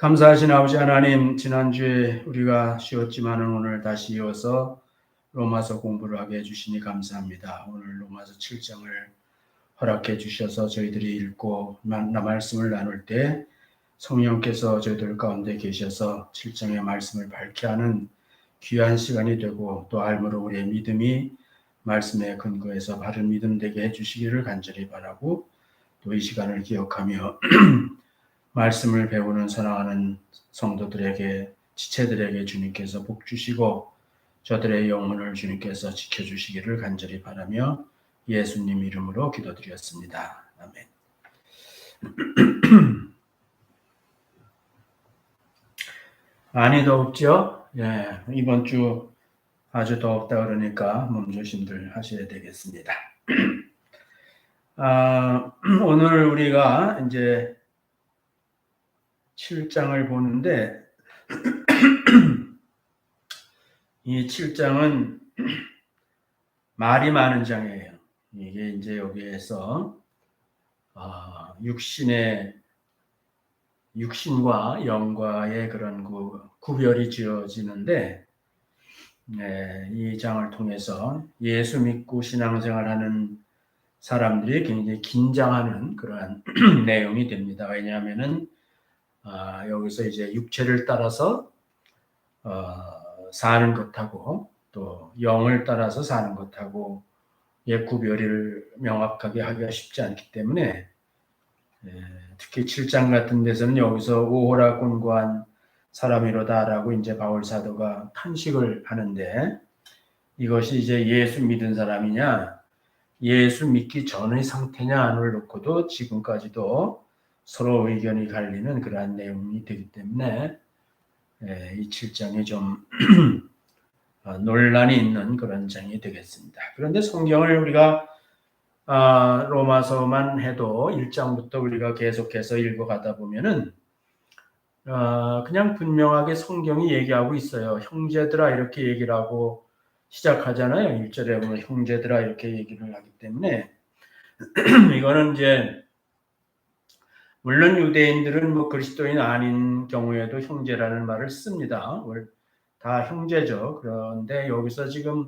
감사하신 아버지 하나님, 지난주에 우리가 쉬었지만은 오늘 다시 이어서 로마서 공부를 하게 해주시니 감사합니다. 오늘 로마서 7장을 허락해 주셔서 저희들이 읽고 말씀을 나눌 때 성령께서 저희들 가운데 계셔서 7장의 말씀을 밝게 하는 귀한 시간이 되고, 또 알므로 우리의 믿음이 말씀에 근거해서 바른 믿음 되게 해주시기를 간절히 바라고, 또 이 시간을 기억하며 말씀을 배우는 사랑하는 성도들에게, 지체들에게 주님께서 복 주시고 저들의 영혼을 주님께서 지켜주시기를 간절히 바라며 예수님 이름으로 기도드렸습니다. 아멘. 많이 덥죠? 예, 이번 주 아주 덥다 그러니까 몸조심들 하셔야 되겠습니다. 오늘 우리가 이제 7장을 보는데 이 7장은 말이 많은 장이에요. 이게 이제 여기에서 육신과 영과의 그런 구별이 지어지는데, 이 장을 통해서 예수 믿고 신앙생활하는 사람들이 굉장히 긴장하는 그러한 내용이 됩니다. 왜냐하면은 여기서 이제 육체를 따라서 사는 것하고 또 영을 따라서 사는 것하고 구별을 명확하게 하기가 쉽지 않기 때문에, 특히 7장 같은 데서는 여기서 오호라 곤고한 사람이로다라고 이제 바울 사도가 탄식을 하는데, 이것이 이제 예수 믿은 사람이냐 예수 믿기 전의 상태냐를 놓고도 지금까지도 서로 의견이 갈리는 그러한 내용이 되기 때문에 이 7장이 좀 논란이 있는 그런 장이 되겠습니다. 그런데 성경을 우리가 로마서만 해도 1장부터 우리가 계속해서 읽어가다 보면은 그냥 분명하게 성경이 얘기하고 있어요. 형제들아 이렇게 얘기를 하고 시작하잖아요. 1절에 보면 형제들아 이렇게 얘기를 하기 때문에 이거는 이제 물론 유대인들은 그리스도인 아닌 경우에도 형제라는 말을 씁니다. 다 형제죠. 그런데 여기서 지금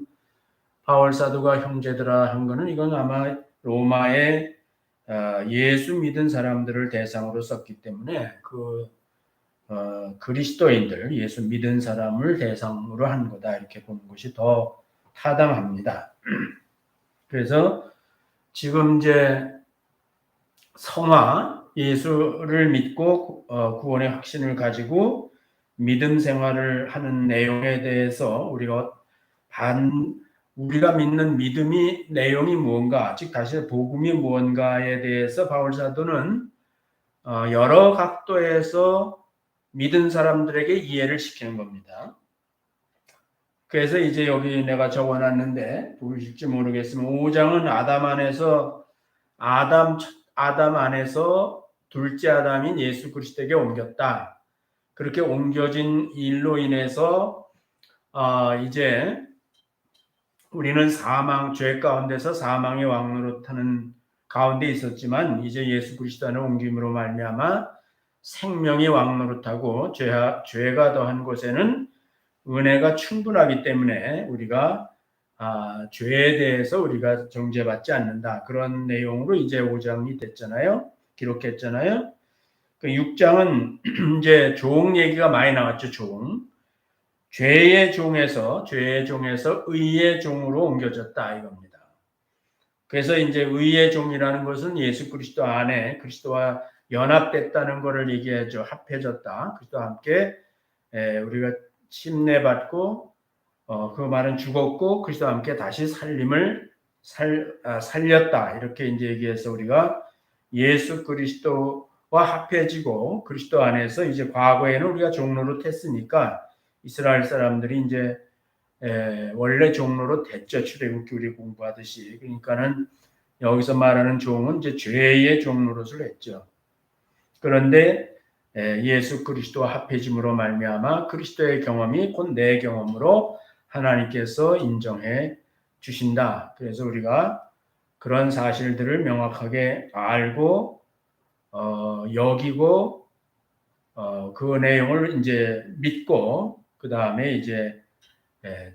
바울 사도가 형제들아 한 거는 이건 아마 로마의 예수 믿은 사람들을 대상으로 썼기 때문에 그리스도인들, 예수 믿은 사람을 대상으로 한 거다 이렇게 보는 것이 더 타당합니다. 그래서 지금 이제 성화, 예수를 믿고 구원의 확신을 가지고 믿음 생활을 하는 내용에 대해서 우리가 믿는 믿음이 내용이 무언가, 즉 다시 복음이 무언가에 대해서 바울 사도는 여러 각도에서 믿은 사람들에게 이해를 시키는 겁니다. 그래서 이제 여기 내가 적어놨는데 보이실지 모르겠으면 5장은 아담 안에서 둘째 아담인 예수 그리스도에게 옮겼다. 그렇게 옮겨진 일로 인해서 이제 우리는 죄 가운데서 사망의 왕노릇하는 가운데 있었지만 이제 예수 그리스도 안에 옮김으로 말미암아 생명의 왕노릇하고 죄가 더한 곳에는 은혜가 충분하기 때문에 우리가 죄에 대해서 우리가 정죄받지 않는다. 그런 내용으로 이제 5장이 됐잖아요. 기록했잖아요. 그 6장은 이제 종 얘기가 많이 나왔죠. 죄의 종에서 의의 종으로 옮겨졌다 이겁니다. 그래서 이제 의의 종이라는 것은 예수 그리스도 안에 그리스도와 연합됐다는 것을 얘기하죠. 합해졌다. 그리스도와 함께 우리가 침례받고 그 말은 죽었고 그리스도와 함께 다시 살렸다 이렇게 이제 얘기해서 우리가 예수 그리스도와 합해지고 그리스도 안에서 이제 과거에는 우리가 종로로 했으니까 이스라엘 사람들이 이제 원래 종로로 됐죠. 출애굽기 우리 공부하듯이. 그러니까는 여기서 말하는 종은 이제 죄의 종로릇을 했죠. 그런데 예수 그리스도와 합해짐으로 말미암아 그리스도의 경험이 곧 내 경험으로 하나님께서 인정해 주신다. 그래서 우리가 그런 사실들을 명확하게 알고 여기고 그 내용을 이제 믿고 그 다음에 이제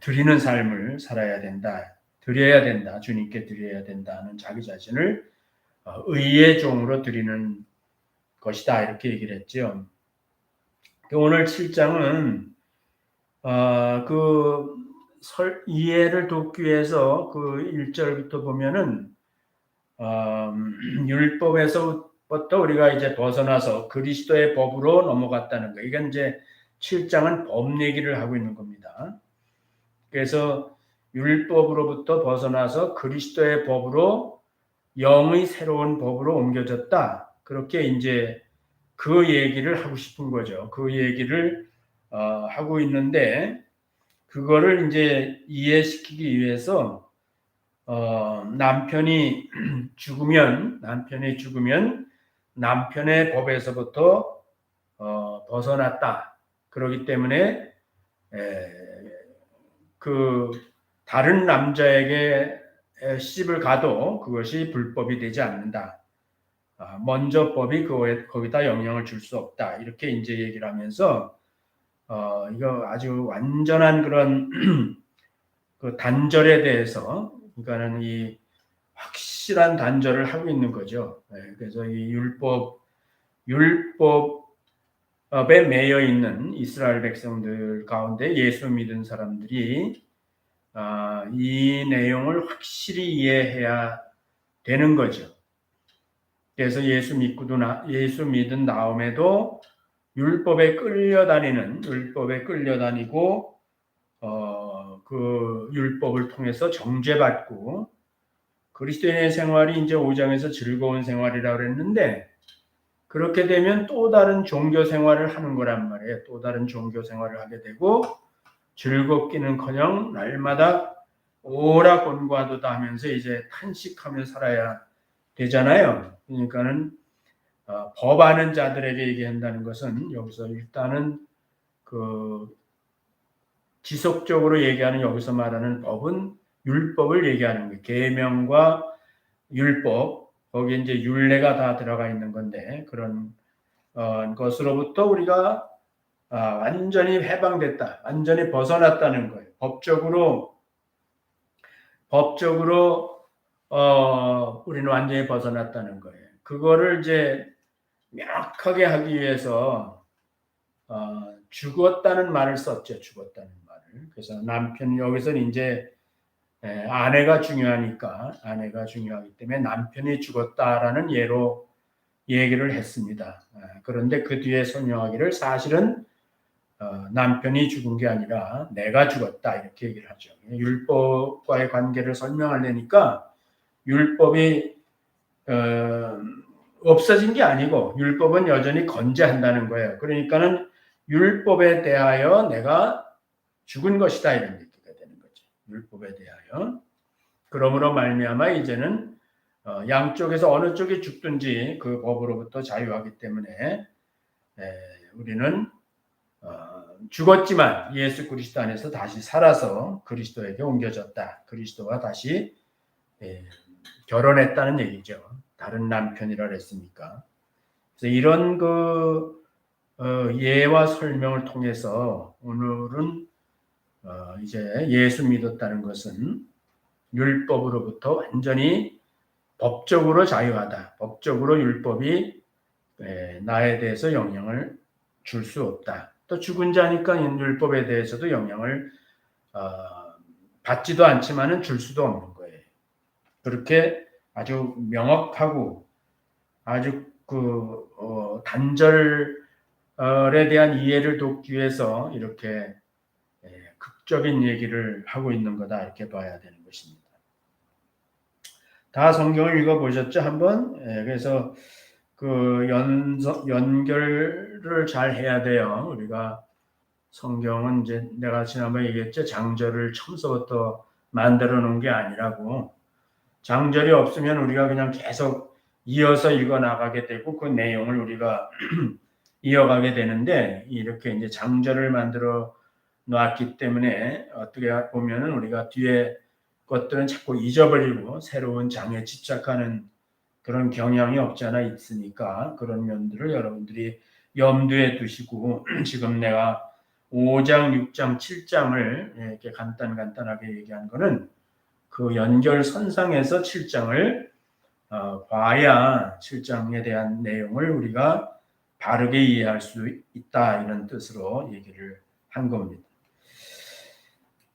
드리는 삶을 살아야 된다, 드려야 된다, 주님께 드려야 된다는 자기 자신을 의의 종으로 드리는 것이다 이렇게 얘기를 했죠. 오늘 7장은 그 이해를 돕기 위해서 그 1절부터 보면은 율법에서부터 우리가 이제 벗어나서 그리스도의 법으로 넘어갔다는 거. 이건 이제 7장은 법 얘기를 하고 있는 겁니다. 그래서 율법으로부터 벗어나서 그리스도의 법으로 영의 새로운 법으로 옮겨졌다. 그렇게 이제 그 얘기를 하고 싶은 거죠. 그 얘기를 하고 있는데 그거를 이제 이해시키기 위해서 남편이 죽으면 남편의 법에서부터 벗어났다. 그렇기 때문에 그 다른 남자에게 시집을 가도 그것이 불법이 되지 않는다. 먼저 법이 거기다 영향을 줄 수 없다. 이렇게 이제 얘기를 하면서 이거 아주 완전한 그런 그 단절에 대해서, 그러니까는 이 확실한 단절을 하고 있는 거죠. 그래서 이 율법에 매여 있는 이스라엘 백성들 가운데 예수 믿은 사람들이 이 내용을 확실히 이해해야 되는 거죠. 그래서 예수 믿은 다음에도 율법에 끌려다니고 그 율법을 통해서 정죄받고 그리스도인의 생활이 이제 5장에서 즐거운 생활이라고 그랬는데 그렇게 되면 또 다른 종교 생활을 하는 거란 말이에요. 또 다른 종교 생활을 하게 되고 즐겁기는커녕 날마다 오라곤과도다 하면서 이제 탄식하며 살아야 되잖아요. 그러니까는 법 아는 자들에게 얘기한다는 것은 여기서 일단은 그 지속적으로 얘기하는 여기서 말하는 법은 율법을 얘기하는 거예요. 계명과 율법, 거기에 이제 율례가 다 들어가 있는 건데 그런 것으로부터 우리가 완전히 해방됐다, 완전히 벗어났다는 거예요. 법적으로 우리는 완전히 벗어났다는 거예요. 그거를 이제 명확하게 하기 위해서 죽었다는 말을 썼죠. 죽었다는 말을. 그래서 남편 여기서는 이제 아내가 중요하기 때문에 남편이 죽었다라는 예로 얘기를 했습니다. 그런데 그 뒤에 설명하기를 사실은 남편이 죽은 게 아니라 내가 죽었다 이렇게 얘기를 하죠. 율법과의 관계를 설명하려니까 율법이 없어진 게 아니고 율법은 여전히 건재한다는 거예요. 그러니까는 율법에 대하여 내가 죽은 것이다 이런 얘기가 되는 거죠. 율법에 대하여. 그러므로 말미암아 이제는 양쪽에서 어느 쪽이 죽든지 그 법으로부터 자유하기 때문에 우리는 죽었지만 예수 그리스도 안에서 다시 살아서 그리스도에게 옮겨졌다. 그리스도와 다시 결혼했다는 얘기죠. 다른 남편이라 그랬으니까. 그래서 이런 그 예와 설명을 통해서 오늘은 이제 예수 믿었다는 것은 율법으로부터 완전히 법적으로 자유하다. 법적으로 율법이 나에 대해서 영향을 줄 수 없다. 또 죽은 자니까 율법에 대해서도 영향을 받지도 않지만은 줄 수도 없는 거예요. 그렇게 아주 명확하고 아주 그 단절에 대한 이해를 돕기 위해서 이렇게 극적인 얘기를 하고 있는 거다 이렇게 봐야 되는 것입니다. 다 성경을 읽어보셨죠? 한번? 그래서 그 연결을 잘 해야 돼요. 우리가 성경은 이제 내가 지난번에 얘기했죠. 장절을 처음부터 만들어 놓은 게 아니라고. 장절이 없으면 우리가 그냥 계속 이어서 읽어 나가게 되고 그 내용을 우리가 이어가게 되는데 이렇게 이제 장절을 만들어 놨기 때문에 어떻게 보면은 우리가 뒤에 것들은 자꾸 잊어버리고 새로운 장에 집착하는 그런 경향이 없지 않아 있으니까 그런 면들을 여러분들이 염두에 두시고 지금 내가 5장, 6장, 7장을 이렇게 간단하게 얘기한 거는 그 연결선상에서 7장을 봐야 7장에 대한 내용을 우리가 바르게 이해할 수 있다, 이런 뜻으로 얘기를 한 겁니다.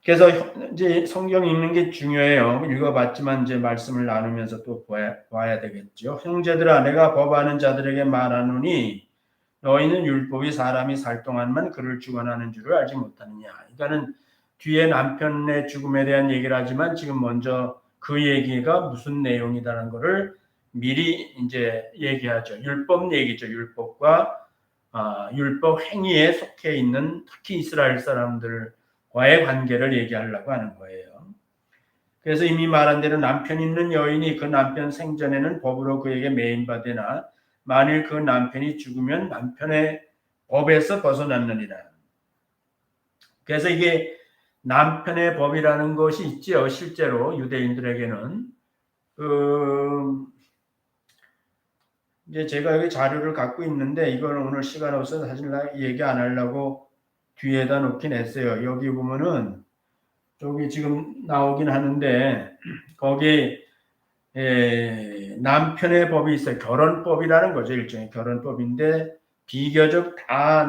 그래서 이제 성경 읽는 게 중요해요. 읽어봤지만 이제 말씀을 나누면서 또 봐야 되겠죠. 형제들아, 내가 법하는 자들에게 말하노니 너희는 율법이 사람이 살 동안만 그를 주관하는 줄을 알지 못하느냐. 그러니까는 뒤에 남편의 죽음에 대한 얘기를 하지만 지금 먼저 그 얘기가 무슨 내용이다라는 것을 미리 이제 얘기하죠. 율법 얘기죠. 율법과 율법 행위에 속해 있는 특히 이스라엘 사람들과의 관계를 얘기하려고 하는 거예요. 그래서 이미 말한 대로 남편 있는 여인이 그 남편 생전에는 법으로 그에게 매인받으나 만일 그 남편이 죽으면 남편의 법에서 벗어났느니라. 그래서 이게 남편의 법이라는 것이 있지요. 실제로 유대인들에게는 이제 제가 여기 자료를 갖고 있는데 이걸 오늘 시간 없어서 사실 얘기 안 하려고 뒤에다 놓긴 했어요. 여기 보면은 여기 지금 나오긴 하는데 거기 남편의 법이 있어요. 결혼법이라는 거죠. 일종의 결혼법인데 비교적 다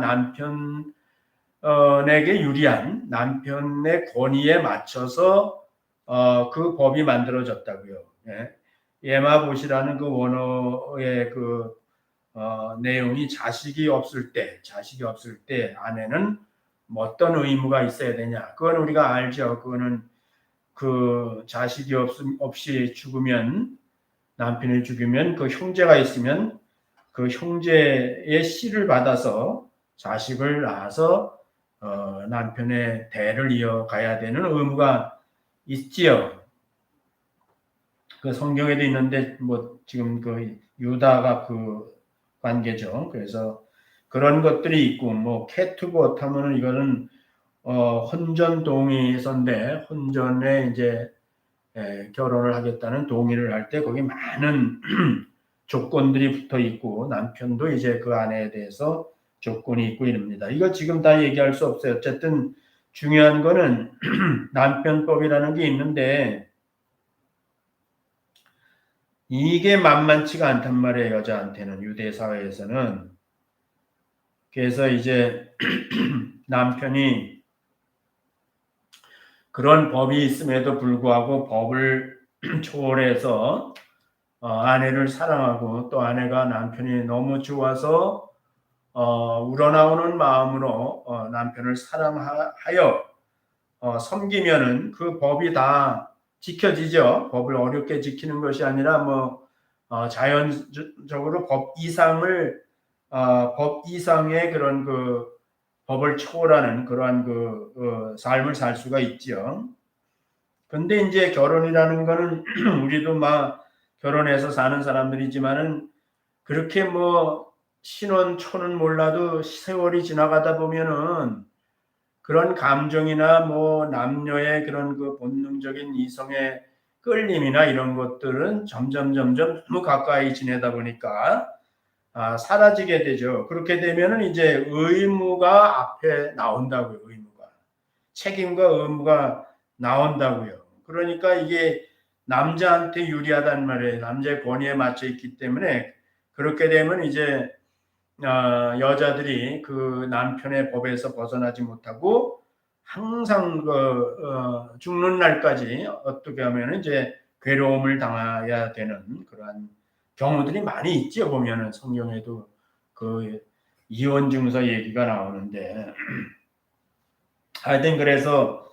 남편에게 유리한 남편의 권위에 맞춰서 그 법이 만들어졌다고요. 예마봇이라는 그 원어의 그 내용이 자식이 없을 때 아내는 어떤 의무가 있어야 되냐. 그건 우리가 알죠. 그거는 그 자식이 없이 죽으면, 남편이 죽으면 그 형제가 있으면 그 형제의 씨를 받아서 자식을 낳아서 남편의 대를 이어가야 되는 의무가 있지요. 그 성경에도 있는데 뭐 지금 그 유다가 그 관계죠. 그래서 그런 것들이 있고 뭐 케투봇 하면은 이거는 혼전 동의서인데 혼전에 이제 결혼을 하겠다는 동의를 할 때 거기 많은 조건들이 붙어 있고 남편도 이제 그 아내에 대해서 조건이 있고 이럽니다. 이거 지금 다 얘기할 수 없어요. 어쨌든 중요한 거는 남편법이라는 게 있는데 이게 만만치가 않단 말이에요. 여자한테는 유대 사회에서는. 그래서 이제 남편이 그런 법이 있음에도 불구하고 법을 초월해서 아내를 사랑하고 또 아내가 남편이 너무 좋아서 우러나오는 마음으로 남편을 사랑하여 섬기면은 그 법이 다 지켜지죠. 법을 어렵게 지키는 것이 아니라 뭐 자연적으로 법 이상의 그런 그 법을 초월하는 그러한 그 삶을 살 수가 있죠. 근데 이제 결혼이라는 거는 우리도 막 결혼해서 사는 사람들이지만은 그렇게 뭐 신혼 초는 몰라도 세월이 지나가다 보면은 그런 감정이나 뭐 남녀의 그런 그 본능적인 이성의 끌림이나 이런 것들은 점점 너무 가까이 지내다 보니까 사라지게 되죠. 그렇게 되면은 이제 의무가 앞에 나온다고요. 의무가. 책임과 의무가 나온다고요. 그러니까 이게 남자한테 유리하단 말이에요. 남자의 권위에 맞춰 있기 때문에 그렇게 되면 이제 여자들이 그 남편의 법에서 벗어나지 못하고 항상 죽는 날까지 어떻게 하면 이제 괴로움을 당해야 되는 그러한 경우들이 많이 있죠. 보면은 성경에도 그 이혼 증서 얘기가 나오는데 하여튼 그래서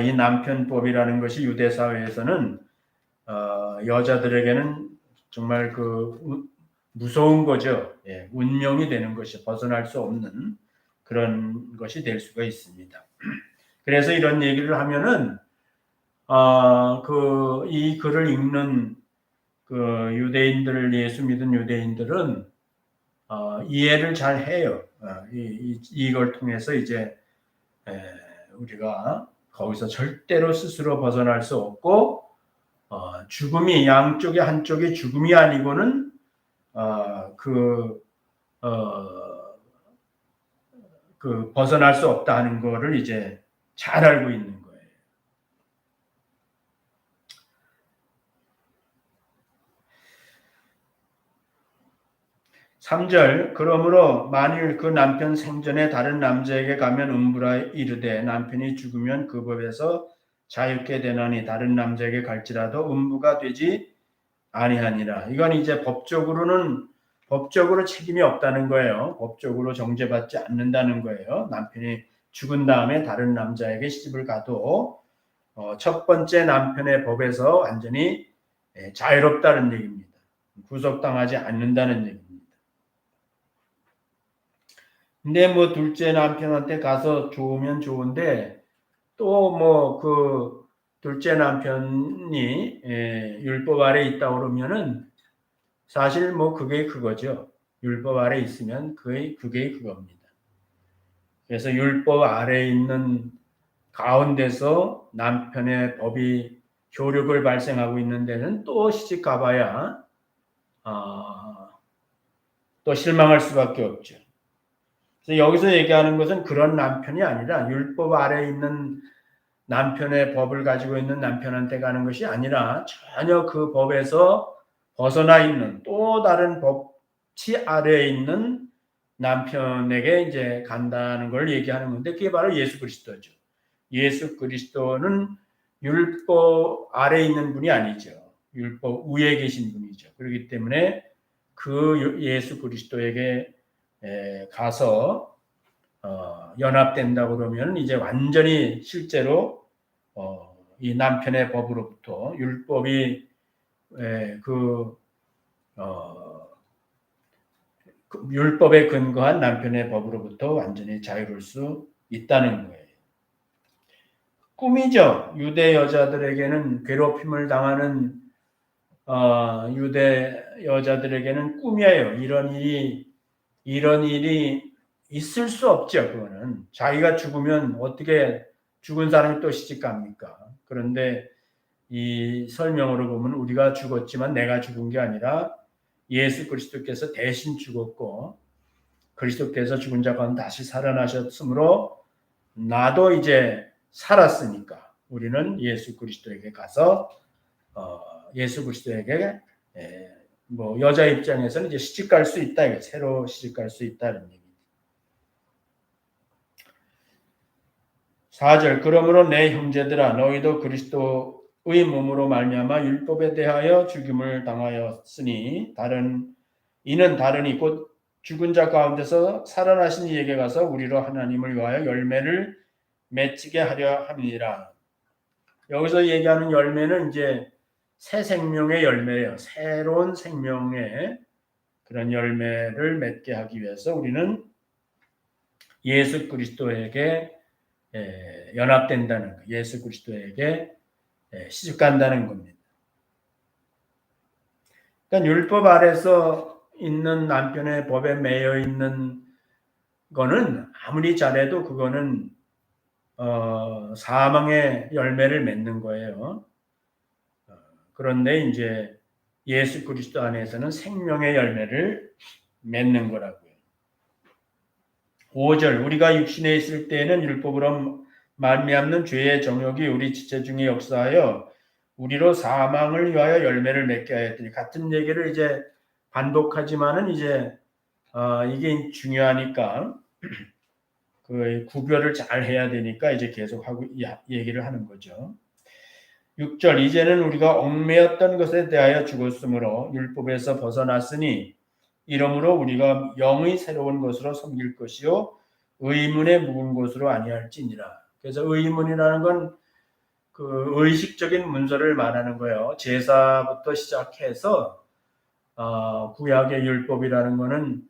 이 남편법이라는 것이 유대 사회에서는 여자들에게는 정말 그 무서운 거죠. 운명이 되는 것이 벗어날 수 없는 그런 것이 될 수가 있습니다. 그래서 이런 얘기를 하면은 이 글을 읽는 그 유대인들을 예수 믿은 유대인들은 이해를 잘 해요. 이걸 통해서 이제 우리가 거기서 절대로 스스로 벗어날 수 없고 죽음이 양쪽에 한쪽이 죽음이 아니고는 벗어날 수 없다 하는 거를 이제 잘 알고 있는 거예요. 3절 그러므로 만일 그 남편 생전에 다른 남자에게 가면 음부라 이르되 남편이 죽으면 그 법에서 자유케 되나니 다른 남자에게 갈지라도 음부가 되지 아니하니라. 이건 이제 법적으로 책임이 없다는 거예요. 법적으로 정죄받지 않는다는 거예요. 남편이 죽은 다음에 다른 남자에게 시집을 가도 첫 번째 남편의 법에서 완전히 자유롭다는 얘기입니다. 구속당하지 않는다는 얘기입니다. 근데 뭐 둘째 남편한테 가서 좋으면 좋은데 또 그 둘째 남편이 율법 아래 있다 그러면은 사실 그게 그거죠. 율법 아래 있으면 그게 그겁니다. 그래서 율법 아래 있는 가운데서 남편의 법이 효력을 발생하고 있는 데는 또 시집 가봐야 또 실망할 수밖에 없죠. 그래서 여기서 얘기하는 것은 그런 남편이 아니라 율법 아래 있는 남편의 법을 가지고 있는 남편한테 가는 것이 아니라 전혀 그 법에서 벗어나 있는 또 다른 법치 아래에 있는 남편에게 이제 간다는 걸 얘기하는 건데 그게 바로 예수 그리스도죠. 예수 그리스도는 율법 아래에 있는 분이 아니죠. 율법 위에 계신 분이죠. 그렇기 때문에 그 예수 그리스도에게 가서 연합된다고 그러면 이제 완전히 실제로 이 남편의 법으로부터 율법이 율법에 근거한 남편의 법으로부터 완전히 자유로울 수 있다는 거예요. 꿈이죠. 유대 여자들에게는 괴롭힘을 당하는 유대 여자들에게는 꿈이에요. 이런 일이 있을 수 없죠. 그거는 자기가 죽으면 어떻게 죽은 사람이 또 시집 갑니까? 그런데 이 설명으로 보면 우리가 죽었지만 내가 죽은 게 아니라 예수 그리스도께서 대신 죽었고 그리스도께서 죽은 자 가운데 다시 살아나셨으므로 나도 이제 살았으니까 우리는 예수 그리스도에게 가서 예수 그리스도에게 여자 입장에서는 이제 시집 갈 수 있다. 새로 시집 갈 수 있다는 얘기입니다. 4절 그러므로 내 형제들아 너희도 그리스도의 몸으로 말미암아 율법에 대하여 죽임을 당하였으니 이는 다르니 곧 죽은 자 가운데서 살아나신 이에게 가서 우리로 하나님을 위하여 열매를 맺게 하려 함이니라. 여기서 얘기하는 열매는 이제 새 생명의 열매예요. 새로운 생명의 그런 열매를 맺게 하기 위해서 우리는 예수 그리스도에게 연합된다는 거, 예수 그리스도에게 시집간다는 겁니다. 그러니까 율법 아래서 있는 남편의 법에 매여 있는 거는 아무리 잘해도 그거는 사망의 열매를 맺는 거예요. 그런데 이제 예수 그리스도 안에서는 생명의 열매를 맺는 거라고요. 5절 우리가 육신에 있을 때에는 율법으로 말미암는 죄의 정욕이 우리 지체 중에 역사하여 우리로 사망을 위하여 열매를 맺게 하였더니 같은 얘기를 이제 반복하지만은 이제 이게 중요하니까 그 구별을 잘 해야 되니까 이제 계속 하고 얘기를 하는 거죠. 6절 이제는 우리가 얽매였던 것에 대하여 죽었으므로 율법에서 벗어났으니 이러므로 우리가 영의 새로운 것으로 섬길 것이요 의문에 묵은 것으로 아니할지니라. 그래서 의문이라는 건 그 의식적인 문서를 말하는 거예요. 제사부터 시작해서 구약의 율법이라는 거는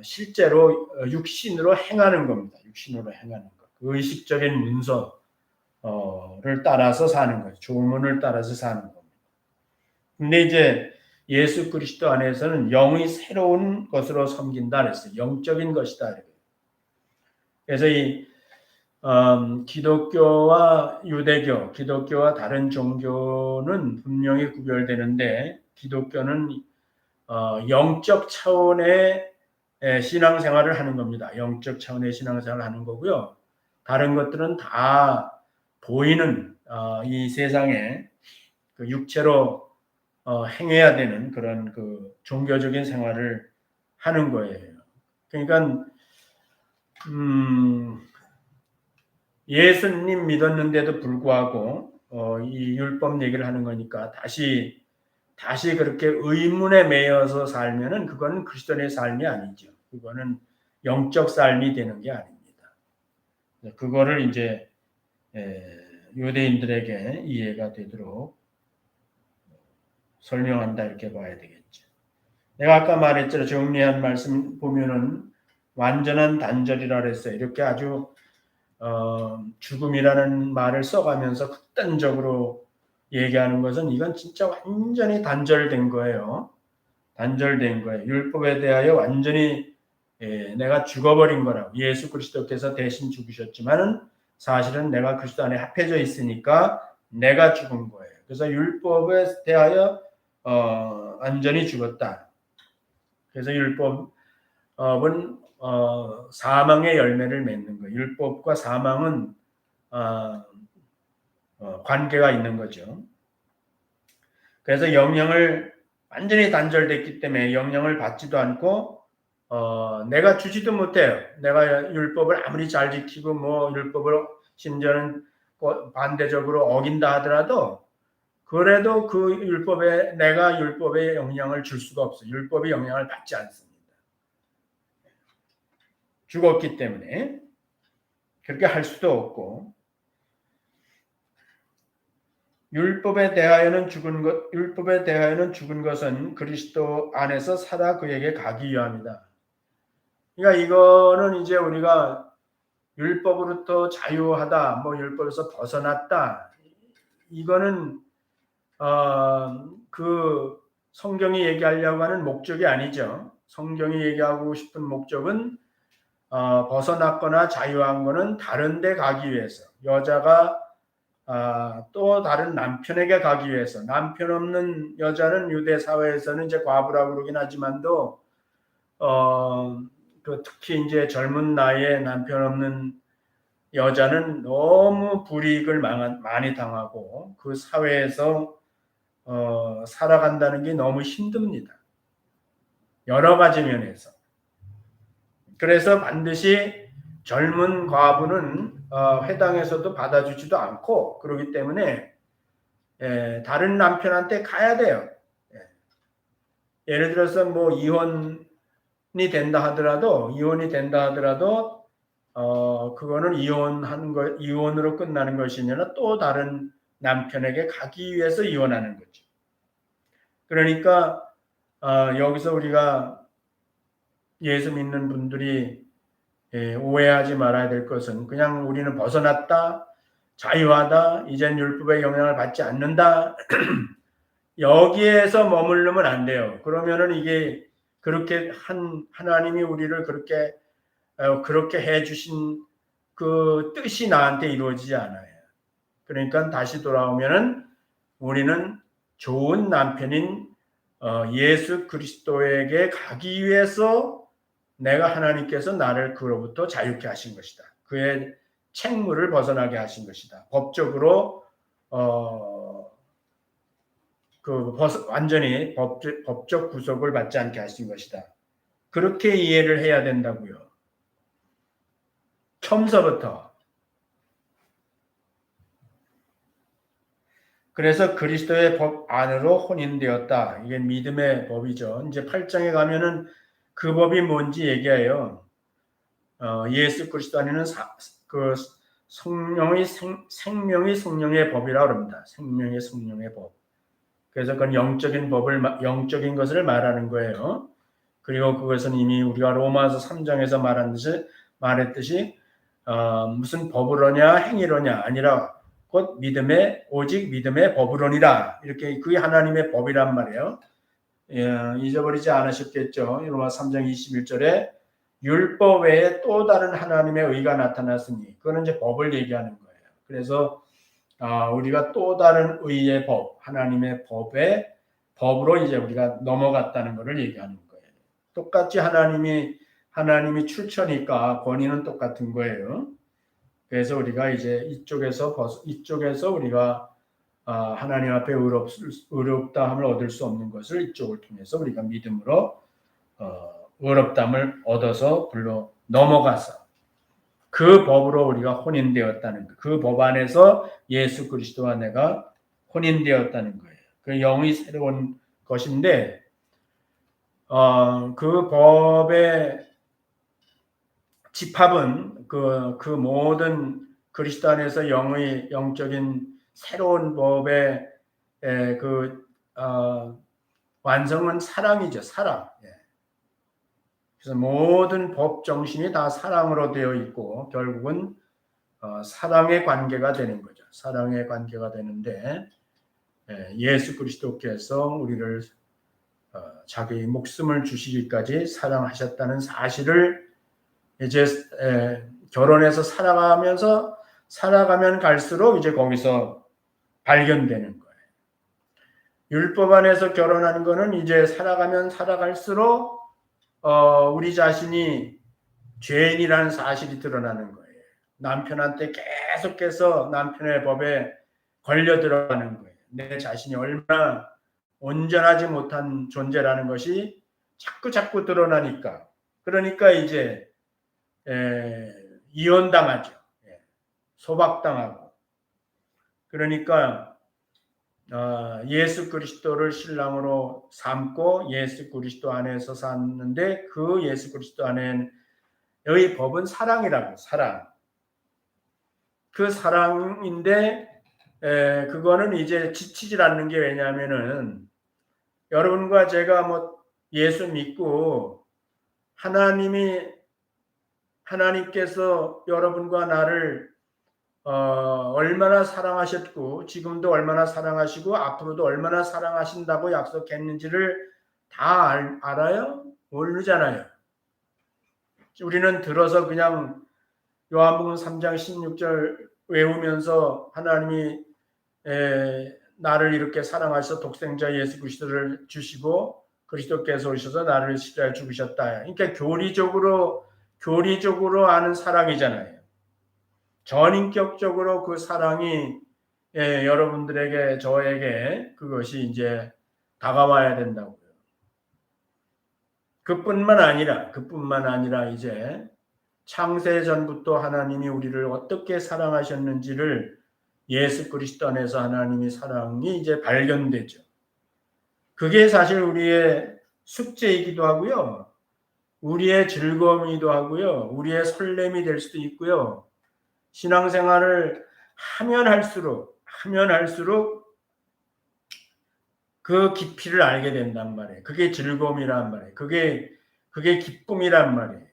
실제로 육신으로 행하는 겁니다. 육신으로 행하는 것. 의식적인 문서를 따라서 사는 거죠. 조문을 따라서 사는 겁니다. 근데 이제 예수 그리스도 안에서는 영의 새로운 것으로 섬긴다 그랬어요. 영적인 것이다. 그래서 이 기독교와 유대교, 기독교와 다른 종교는 분명히 구별되는데 기독교는 영적 차원의 신앙생활을 하는 겁니다. 영적 차원의 신앙생활을 하는 거고요. 다른 것들은 다 보이는 이 세상에 그 육체로 행해야 되는 그런 그 종교적인 생활을 하는 거예요. 그러니까 예수님 믿었는데도 불구하고 이 율법 얘기를 하는 거니까 다시 그렇게 의문에 매여서 살면은 그거는 그리스도인의 삶이 아니죠. 그거는 영적 삶이 되는 게 아닙니다. 그거를 이제 유대인들에게 이해가 되도록 설명한다 이렇게 봐야 되겠죠. 내가 아까 말했죠. 정리한 말씀 보면은 완전한 단절이라 그랬어요. 이렇게 아주 죽음이라는 말을 써가면서 극단적으로 얘기하는 것은 이건 진짜 완전히 단절된 거예요. 단절된 거예요. 율법에 대하여 완전히 내가 죽어버린 거라고. 예수 그리스도께서 대신 죽으셨지만은 사실은 내가 그리스도 안에 합해져 있으니까 내가 죽은 거예요. 그래서 율법에 대하여 완전히 죽었다. 그래서 율법은 사망의 열매를 맺는 거예요. 율법과 사망은 관계가 있는 거죠. 그래서 영향을 완전히 단절됐기 때문에 영향을 받지도 않고 내가 주지도 못해요. 내가 율법을 아무리 잘 지키고 뭐 율법을 심지어는 반대적으로 어긴다 하더라도 그래도 그 율법에 내가 율법에 영향을 줄 수가 없어요. 율법이 영향을 받지 않습니다. 죽었기 때문에 그렇게 할 수도 없고 율법에 대하여는 죽은 것은 그리스도 안에서 살아 그에게 가기 위함이다. 그러니까 이거는 이제 우리가 율법으로부터 자유하다, 뭐 율법에서 벗어났다. 이거는 그 성경이 얘기하려고 하는 목적이 아니죠. 성경이 얘기하고 싶은 목적은 벗어났거나 자유한 거는 다른 데 가기 위해서, 여자가 또 다른 남편에게 가기 위해서. 남편 없는 여자는 유대 사회에서는 이제 과부라고 그러긴 하지만도 그 특히 이제 젊은 나이에 남편 없는 여자는 너무 불이익을 많이 당하고 그 사회에서 살아간다는 게 너무 힘듭니다. 여러 가지 면에서. 그래서 반드시 젊은 과부는 회당에서도 받아주지도 않고 그러기 때문에 다른 남편한테 가야 돼요. 예를 들어서 뭐 이혼이 된다 하더라도 그거는 이혼으로 끝나는 것이 아니라 또 다른 남편에게 가기 위해서 이혼하는 거죠. 그러니까 여기서 우리가 예수 믿는 분들이 오해하지 말아야 될 것은 그냥 우리는 벗어났다, 자유하다, 이젠 율법의 영향을 받지 않는다. 여기에서 머무르면 안 돼요. 그러면은 이게 그렇게 하나님이 우리를 그렇게 해주신 그 뜻이 나한테 이루어지지 않아요. 그러니까 다시 돌아오면은 우리는 좋은 남편인 예수 그리스도에게 가기 위해서 내가 하나님께서 나를 그로부터 자유케 하신 것이다. 그의 책무를 벗어나게 하신 것이다. 법적으로 완전히 법적 구속을 받지 않게 하신 것이다. 그렇게 이해를 해야 된다고요. 처음서부터. 그래서 그리스도의 법 안으로 혼인되었다. 이게 믿음의 법이죠. 이제 8장에 가면은 그 법이 뭔지 얘기해요. 예수 그리스도 안에는 그 생명이 성령의 법이라고 합니다. 생명의 성령의 법. 그래서 그건 영적인 것을 말하는 거예요. 그리고 그것은 이미 우리가 로마서 3장에서 말했듯이 무슨 법으로냐 행위로냐 아니라 곧 오직 믿음의 법으로니라. 이렇게 그게 하나님의 법이란 말이에요. 잊어버리지 않으셨겠죠. 로마 3장 21절에 율법 외에 또 다른 하나님의 의가 나타났으니 그거는 이제 법을 얘기하는 거예요. 그래서 우리가 또 다른 의의 법, 하나님의 법으로 이제 우리가 넘어갔다는 것을 얘기하는 거예요. 똑같이 하나님이 하나님이 출처니까 권위는 똑같은 거예요. 그래서 우리가 이제 이쪽에서 우리가 하나님 앞에 의롭다함을 얻을 수 없는 것을 이쪽을 통해서 우리가 믿음으로 의롭다함을 얻어서 불러 넘어가서 그 법으로 우리가 혼인되었다는 것. 그 법 안에서 예수 그리스도와 내가 혼인되었다는 거예요. 그 영이 새로운 것인데 그 법의 집합은 그 모든 그리스도 안에서 영적인 새로운 법의 완성은 사랑이죠. 사랑. 그래서 모든 법 정신이 다 사랑으로 되어 있고 결국은 사랑의 관계가 되는 거죠. 사랑의 관계가 되는데 예수 그리스도께서 우리를 자기 목숨을 주시기까지 사랑하셨다는 사실을 이제 결혼해서 살아가면 갈수록 이제 거기서 발견되는 거예요. 율법 안에서 결혼하는 거는 이제 살아갈수록 우리 자신이 죄인이라는 사실이 드러나는 거예요. 남편한테 계속해서 남편의 법에 걸려 들어가는 거예요. 내 자신이 얼마나 온전하지 못한 존재라는 것이 자꾸 드러나니까. 그러니까 이제 이혼당하죠. 소박당하고. 그러니까 예수 그리스도를 신랑으로 삼고 예수 그리스도 안에서 샀는데 그 예수 그리스도 안에의 법은 사랑이라고. 사랑. 그 사랑인데 그거는 이제 지치질 않는 게 왜냐하면은 여러분과 제가 뭐 예수 믿고 하나님께서 여러분과 나를 얼마나 사랑하셨고 지금도 얼마나 사랑하시고 앞으로도 얼마나 사랑하신다고 약속했는지를 다 알아요? 모르잖아요. 우리는 들어서 그냥 요한복음 3장 16절 외우면서 하나님이 나를 이렇게 사랑하셔서 독생자 예수 그리스도를 주시고 그리스도께서 오셔서 나를 십자가에 죽으셨다. 그러니까 교리적으로 아는 사랑이잖아요. 전인격적으로 그 사랑이 여러분들에게 저에게 그것이 이제 다가와야 된다고요. 그뿐만 아니라 이제 창세 전부터 하나님이 우리를 어떻게 사랑하셨는지를 예수 그리스도 안에서 하나님의 사랑이 이제 발견되죠. 그게 사실 우리의 숙제이기도 하고요. 우리의 즐거움이기도 하고요. 우리의 설렘이 될 수도 있고요. 신앙생활을 하면 할수록 그 깊이를 알게 된단 말이에요. 그게 즐거움이란 말이에요. 그게 기쁨이란 말이에요.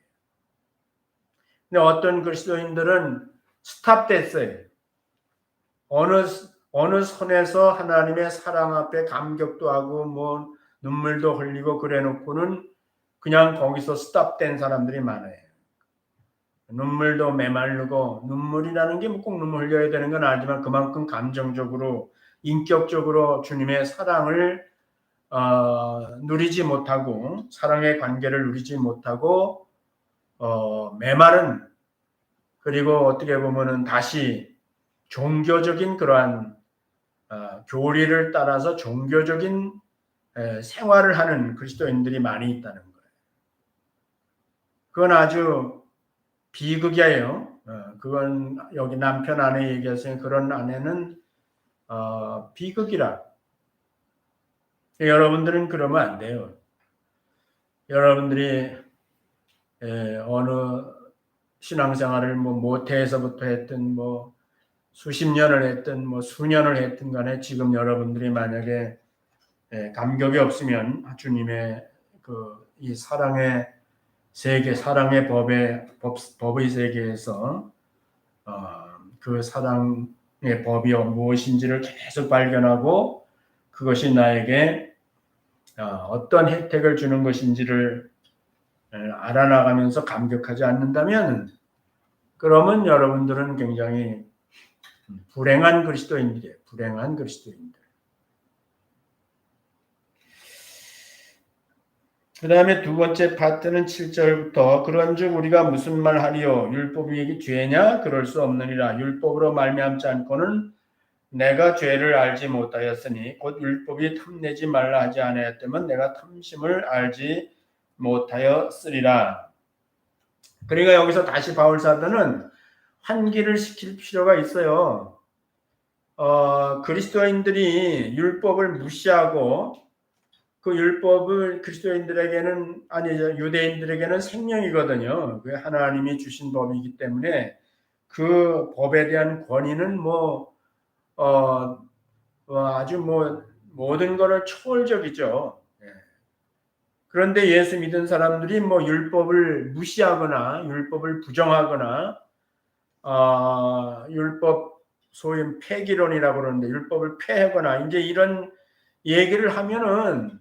근데 어떤 그리스도인들은 스탑됐어요. 어느 선에서 하나님의 사랑 앞에 감격도 하고 뭐 눈물도 흘리고 그래 놓고는 그냥 거기서 스탑된 사람들이 많아요. 눈물도 메마르고 눈물이라는 게 꼭 눈물 흘려야 되는 건 알지만 그만큼 감정적으로 인격적으로 주님의 사랑을 누리지 못하고 사랑의 관계를 누리지 못하고 메마른 그리고 어떻게 보면은 다시 종교적인 그러한 교리를 따라서 종교적인 생활을 하는 그리스도인들이 많이 있다는 거예요. 그건 아주 비극이에요. 그건 여기 남편 아내 얘기하세요. 그런 아내는 비극이라. 여러분들은 그러면 안 돼요. 여러분들이 어느 신앙생활을 뭐 모태에서부터 했든 뭐 수십 년을 했든 뭐 수년을 했든 간에 지금 여러분들이 만약에 감격이 없으면 주님의 이 사랑의 세계, 사랑의 법의 세계에서 그 사랑의 법이 무엇인지를 계속 발견하고 그것이 나에게 어떤 혜택을 주는 것인지를 알아나가면서 감격하지 않는다면 그러면 여러분들은 굉장히 불행한 그리스도인들이에요. 불행한 그리스도인들. 그 다음에 두 번째 파트는 7절부터 그런즉 우리가 무슨 말 하리요 율법이 이게 죄냐 그럴 수 없느니라 율법으로 말미암지 않고는 내가 죄를 알지 못하였으니 곧 율법이 탐내지 말라 하지 아니하였다면 내가 탐심을 알지 못하였으리라. 그러니까 여기서 다시 바울 사도는 환기를 시킬 필요가 있어요. 그리스도인들이 율법을 무시하고 그 율법을 그리스도인들에게는 아니죠 유대인들에게는 생명이거든요. 그 하나님이 주신 법이기 때문에 그 법에 대한 권위는 아주 모든 것을 초월적이죠. 예. 그런데 예수 믿은 사람들이 율법을 무시하거나 율법을 부정하거나 율법 소위 폐기론이라고 그러는데 율법을 폐하거나 이제 이런 얘기를 하면은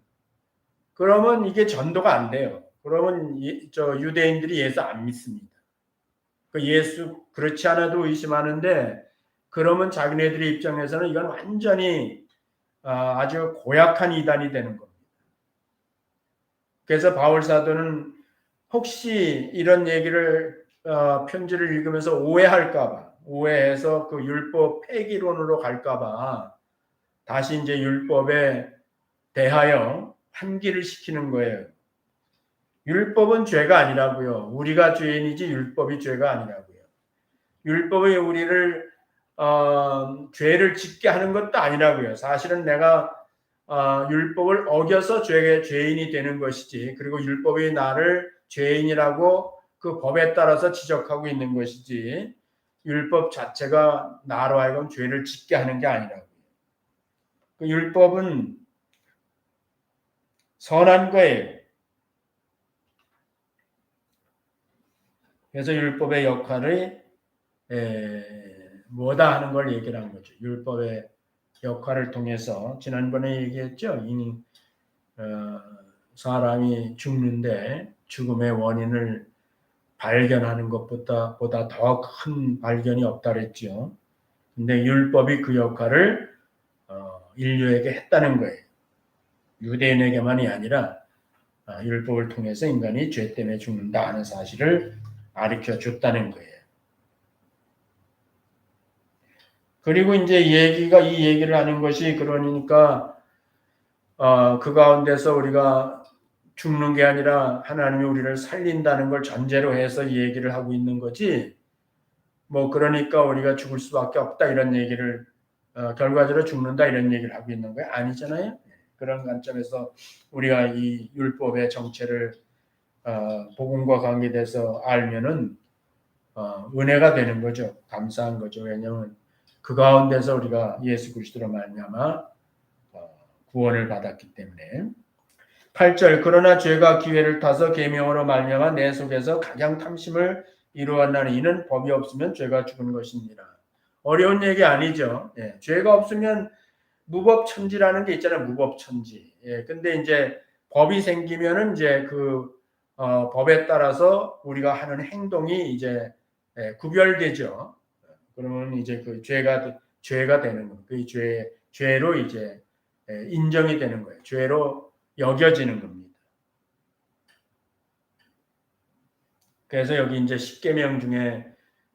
그러면 이게 전도가 안 돼요. 그러면 유대인들이 예수 안 믿습니다. 그 예수 그렇지 않아도 의심하는데 그러면 자기네들의 입장에서는 이건 완전히 아주 고약한 이단이 되는 겁니다. 그래서 바울 사도는 혹시 이런 얘기를 편지를 읽으면서 오해해서 그 율법 폐기론으로 갈까봐 다시 이제 율법에 대하여 환기를 시키는 거예요. 율법은 죄가 아니라고요. 우리가 죄인이지 율법이 죄가 아니라고요. 율법이 우리를 죄를 짓게 하는 것도 아니라고요. 사실은 내가 율법을 어겨서 죄인이 되는 것이지 그리고 율법이 나를 죄인이라고 그 법에 따라서 지적하고 있는 것이지 율법 자체가 나로 하여금 죄를 짓게 하는 게 아니라고요. 그 율법은 선한 거예요. 그래서 율법의 역할이 뭐다 하는 걸 얘기를 한 거죠. 율법의 역할을 통해서 지난번에 얘기했죠. 사람이 죽는데 죽음의 원인을 발견하는 것보다 더 큰 발견이 없다 그랬죠. 근데 율법이 그 역할을 인류에게 했다는 거예요. 유대인에게만이 아니라 율법을 통해서 인간이 죄 때문에 죽는다 하는 사실을 가르쳐 줬다는 거예요. 그리고 이제 이 얘기를 하는 것이 그러니까 그 가운데서 우리가 죽는 게 아니라 하나님이 우리를 살린다는 걸 전제로 해서 이 얘기를 하고 있는 거지. 그러니까 우리가 죽을 수밖에 없다 이런 얘기를 결과적으로 죽는다 이런 얘기를 하고 있는 거예요. 아니잖아요. 그런 관점에서 우리가 이 율법의 정체를 복음과 관계돼서 알면은 은혜가 되는 거죠. 감사한 거죠. 왜냐하면 그 가운데서 우리가 예수 그리스도로 말미암아 구원을 받았기 때문에. 8절 그러나 죄가 기회를 타서 계명으로 말미암아 내 속에서 가장 탐심을 이루었나니 이는 법이 없으면 죄가 죽은 것입니다. 어려운 얘기 아니죠. 예, 죄가 없으면 무법천지라는 게 있잖아요. 무법천지. 예, 근데 이제 법이 생기면은 이제 법에 따라서 우리가 하는 행동이 이제 구별되죠. 그러면 이제 그 죄가 되는 거예요. 그 죄로 이제 인정이 되는 거예요. 죄로 여겨지는 겁니다. 그래서 여기 이제 10계명 중에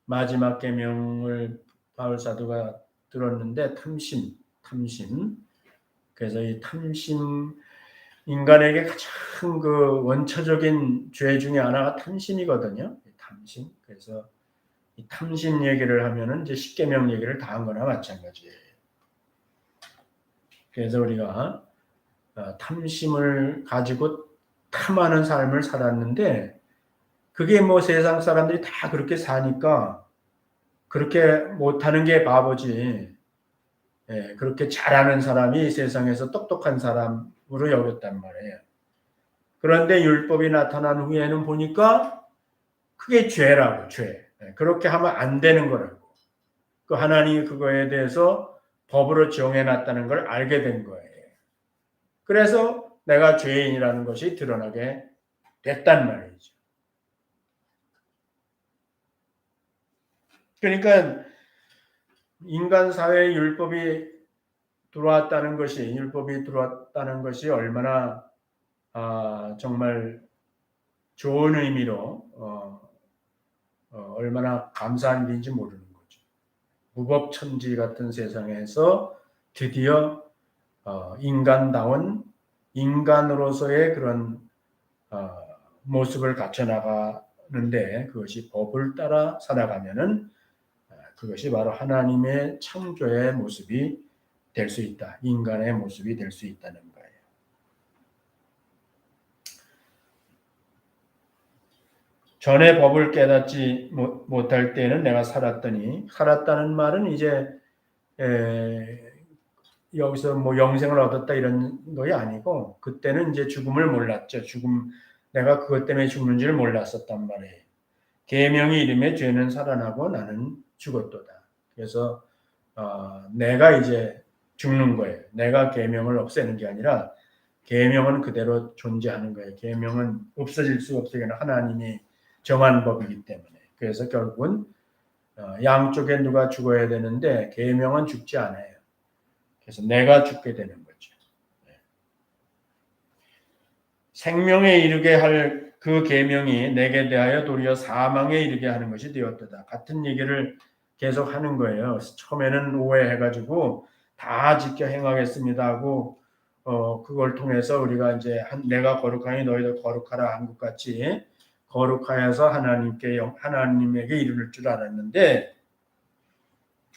마지막 계명을 바울 사도가 들었는데 탐심. 그래서 이 탐심 인간에게 가장 그 원초적인 죄 중에 하나가 탐심이거든요. 탐심. 그래서 이 탐심 얘기를 하면은 이제 10계명 얘기를 다 한 거나 마찬가지예요. 그래서 우리가 탐심을 가지고 탐하는 삶을 살았는데 그게 세상 사람들이 다 그렇게 사니까 그렇게 못하는 게 바보지. 그렇게 잘하는 사람이 세상에서 똑똑한 사람으로 여겼단 말이에요. 그런데 율법이 나타난 후에는 보니까 그게 죄라고, 죄. 그렇게 하면 안 되는 거라고. 그 하나님이 그거에 대해서 법으로 정해놨다는 걸 알게 된 거예요. 그래서 내가 죄인이라는 것이 드러나게 됐단 말이죠. 그러니까 인간 사회에 율법이 들어왔다는 것이 얼마나 정말 좋은 의미로 얼마나 감사한 일인지 모르는 거죠. 무법천지 같은 세상에서 드디어 인간다운 인간으로서의 그런 모습을 갖춰 나가는데 그것이 법을 따라 살아가면은 그것이 바로 하나님의 창조의 모습이 될 수 있다. 인간의 모습이 될 수 있다는 거예요. 전에 법을 깨닫지 못할 때는 내가 살았더니 살았다는 말은 이제 여기서 뭐 영생을 얻었다 이런 것이 아니고 그때는 이제 죽음을 몰랐죠. 내가 그것 때문에 죽는 줄 몰랐었단 말이에요. 계명이 이름에 죄는 살아나고 나는 죽었도다. 그래서 내가 이제 죽는 거예요. 내가 계명을 없애는 게 아니라 계명은 그대로 존재하는 거예요. 계명은 없어질 수 없어요. 하나님이 정한 법이기 때문에. 그래서 결국은 양쪽에 누가 죽어야 되는데 계명은 죽지 않아요. 그래서 내가 죽게 되는 거죠. 생명에 이르게 할 그 계명이 내게 대하여 도리어 사망에 이르게 하는 것이 되었다. 같은 얘기를 계속 하는 거예요. 처음에는 오해해가지고 다 지켜 행하겠습니다 하고 그걸 통해서 우리가 이제 내가 거룩하니 너희도 거룩하라 한 것 같이 거룩하여서 하나님에게 이르를 줄 알았는데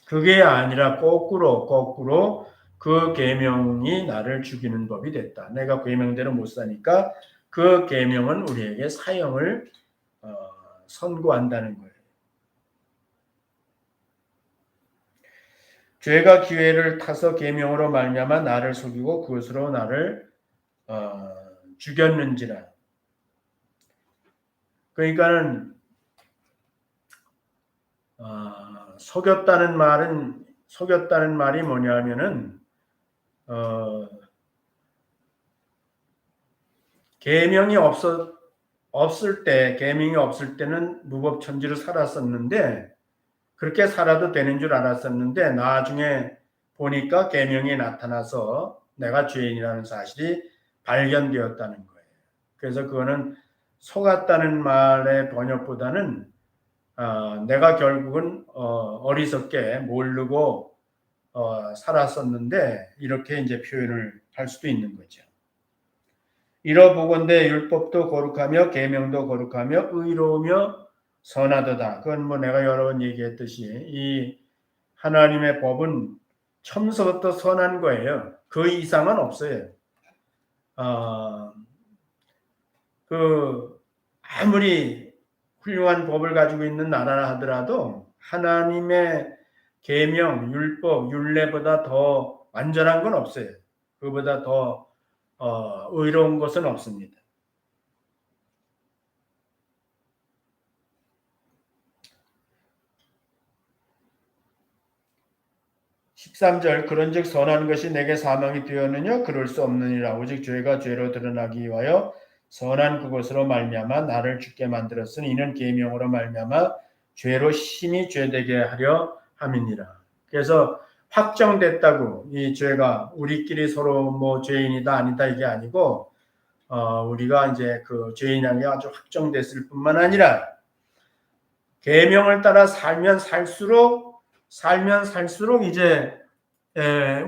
그게 아니라 거꾸로 그 계명이 나를 죽이는 법이 됐다. 내가 계명대로 못 사니까 그 계명은 우리에게 사형을 선고한다는 거예요. 죄가 기회를 타서 계명으로 말미암아 나를 속이고 그것으로 나를 죽였는지라. 그러니까는 속였다는 말이 뭐냐면은 계명이 없을 때는 무법천지로 살았었는데 그렇게 살아도 되는 줄 알았었는데 나중에 보니까 계명이 나타나서 내가 죄인이라는 사실이 발견되었다는 거예요. 그래서 그거는 속았다는 말의 번역보다는 내가 결국은 어리석게 모르고 살았었는데 이렇게 이제 표현을 할 수도 있는 거죠. 이러보건대 율법도 거룩하며 계명도 거룩하며 의로우며 선하도다. 그건 뭐 내가 여러 번 얘기했듯이 이 하나님의 법은 처음서부터 선한 거예요. 그 이상은 없어요. 아무리 훌륭한 법을 가지고 있는 나라라 하더라도 하나님의 계명, 율법, 율례보다 더 완전한 건 없어요. 그보다 더 의로운 것은 없습니다. 13절 그런즉 선한 것이 내게 사망이 되었느냐 그럴 수 없느니라 오직 죄가 죄로 드러나기 위하여 선한 그것으로 말미암아 나를 죽게 만들었으니 이는 계명으로 말미암아 죄로 심히 죄되게 하려 함이니라. 그래서 확정됐다고 이 죄가 우리끼리 서로 뭐 죄인이다 아니다 이게 아니고 우리가 이제 그 죄인이라는 게 아주 확정됐을 뿐만 아니라 계명을 따라 살면 살수록 이제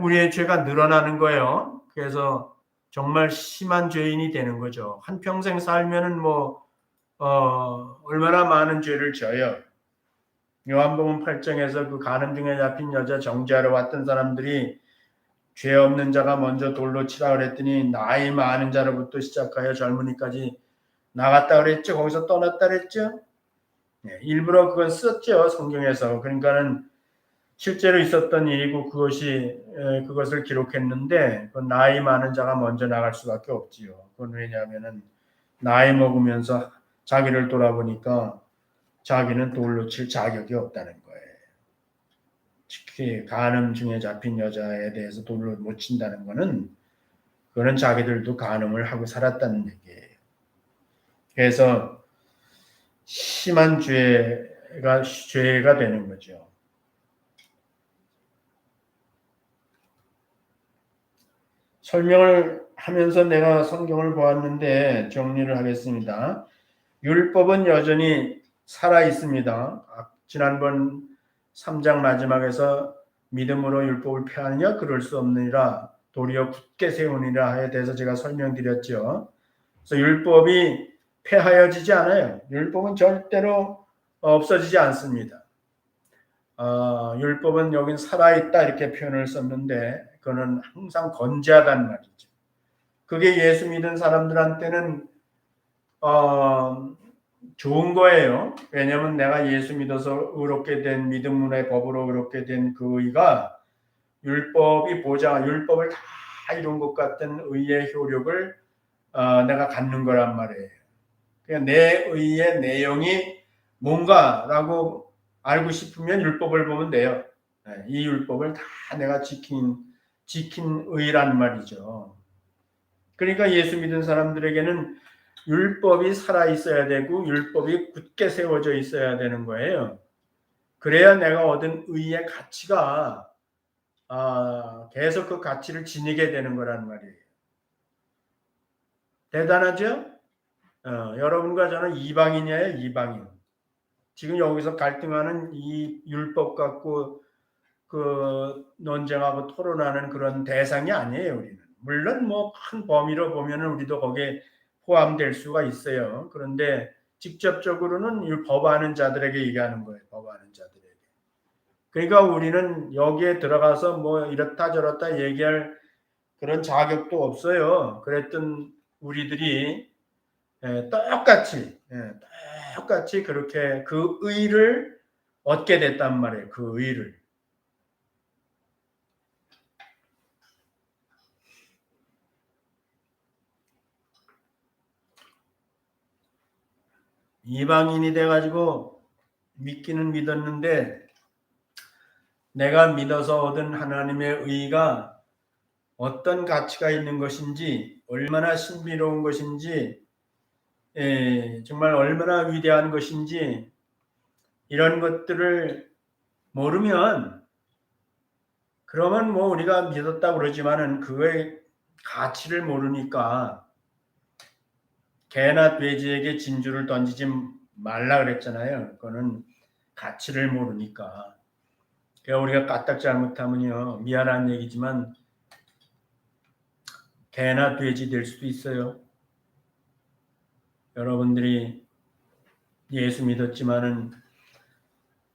우리의 죄가 늘어나는 거예요. 그래서 정말 심한 죄인이 되는 거죠. 한평생 살면은 얼마나 많은 죄를 져요. 요한복음 8장에서 그 간음 중에 잡힌 여자 정죄하러 왔던 사람들이 죄 없는 자가 먼저 돌로 치라 그랬더니 나이 많은 자로부터 시작하여 젊은이까지 나갔다 그랬죠. 거기서 떠났다 그랬죠. 일부러 그건 썼죠. 성경에서. 그러니까는 실제로 있었던 일이고 그것을 기록했는데 그 나이 많은 자가 먼저 나갈 수밖에 없지요. 그건 왜냐하면은 나이 먹으면서 자기를 돌아보니까 자기는 돌로 칠 자격이 없다는 거예요. 특히 간음 중에 잡힌 여자에 대해서 돌로 못 친다는 거는 그거는 자기들도 간음을 하고 살았다는 얘기예요. 그래서 심한 죄가 되는 거죠. 설명을 하면서 내가 성경을 보았는데 정리를 하겠습니다. 율법은 여전히 살아 있습니다. 지난번 3장 마지막에서 믿음으로 율법을 폐하느냐 그럴 수 없느니라 도리어 굳게 세우니라에 대해서 제가 설명드렸죠. 그래서 율법이 폐하여지지 않아요. 율법은 절대로 없어지지 않습니다. 율법은 여긴 살아있다 이렇게 표현을 썼는데 그거는 항상 건재하단 말이죠. 그게 예수 믿은 사람들한테는 좋은 거예요. 왜냐하면 내가 예수 믿어서 의롭게 된 믿음의 법으로 의롭게 된 그 의가 율법이 율법을 다 이룬 것 같은 의의 효력을 내가 갖는 거란 말이에요. 그러니까 내 의의 내용이 뭔가라고 알고 싶으면 율법을 보면 돼요. 이 율법을 다 내가 지킨 의란 말이죠. 그러니까 예수 믿은 사람들에게는 율법이 살아 있어야 되고 율법이 굳게 세워져 있어야 되는 거예요. 그래야 내가 얻은 의의 가치가 계속 그 가치를 지니게 되는 거란 말이에요. 대단하죠? 여러분과 저는 이방인이에요, 이방인. 지금 여기서 갈등하는 이 율법 갖고 그 논쟁하고 토론하는 그런 대상이 아니에요, 우리는. 물론 뭐 큰 범위로 보면은 우리도 거기에 포함될 수가 있어요. 그런데 직접적으로는 법하는 자들에게 얘기하는 거예요, 법하는 자들에게. 그러니까 우리는 여기에 들어가서 뭐 이렇다 저렇다 얘기할 그런 자격도 없어요. 그랬던 우리들이 똑같이 그렇게 그 의를 얻게 됐단 말이에요. 그 의를. 이방인이 돼가지고 믿기는 믿었는데 내가 믿어서 얻은 하나님의 의가 어떤 가치가 있는 것인지 얼마나 신비로운 것인지 정말 얼마나 위대한 것인지 이런 것들을 모르면 그러면 뭐 우리가 믿었다고 그러지만은 그의 가치를 모르니까 개나 돼지에게 진주를 던지지 말라 그랬잖아요. 그거는 가치를 모르니까. 그러니까 우리가 까딱 잘못하면요. 미안한 얘기지만 개나 돼지 될 수도 있어요. 여러분들이 예수 믿었지만은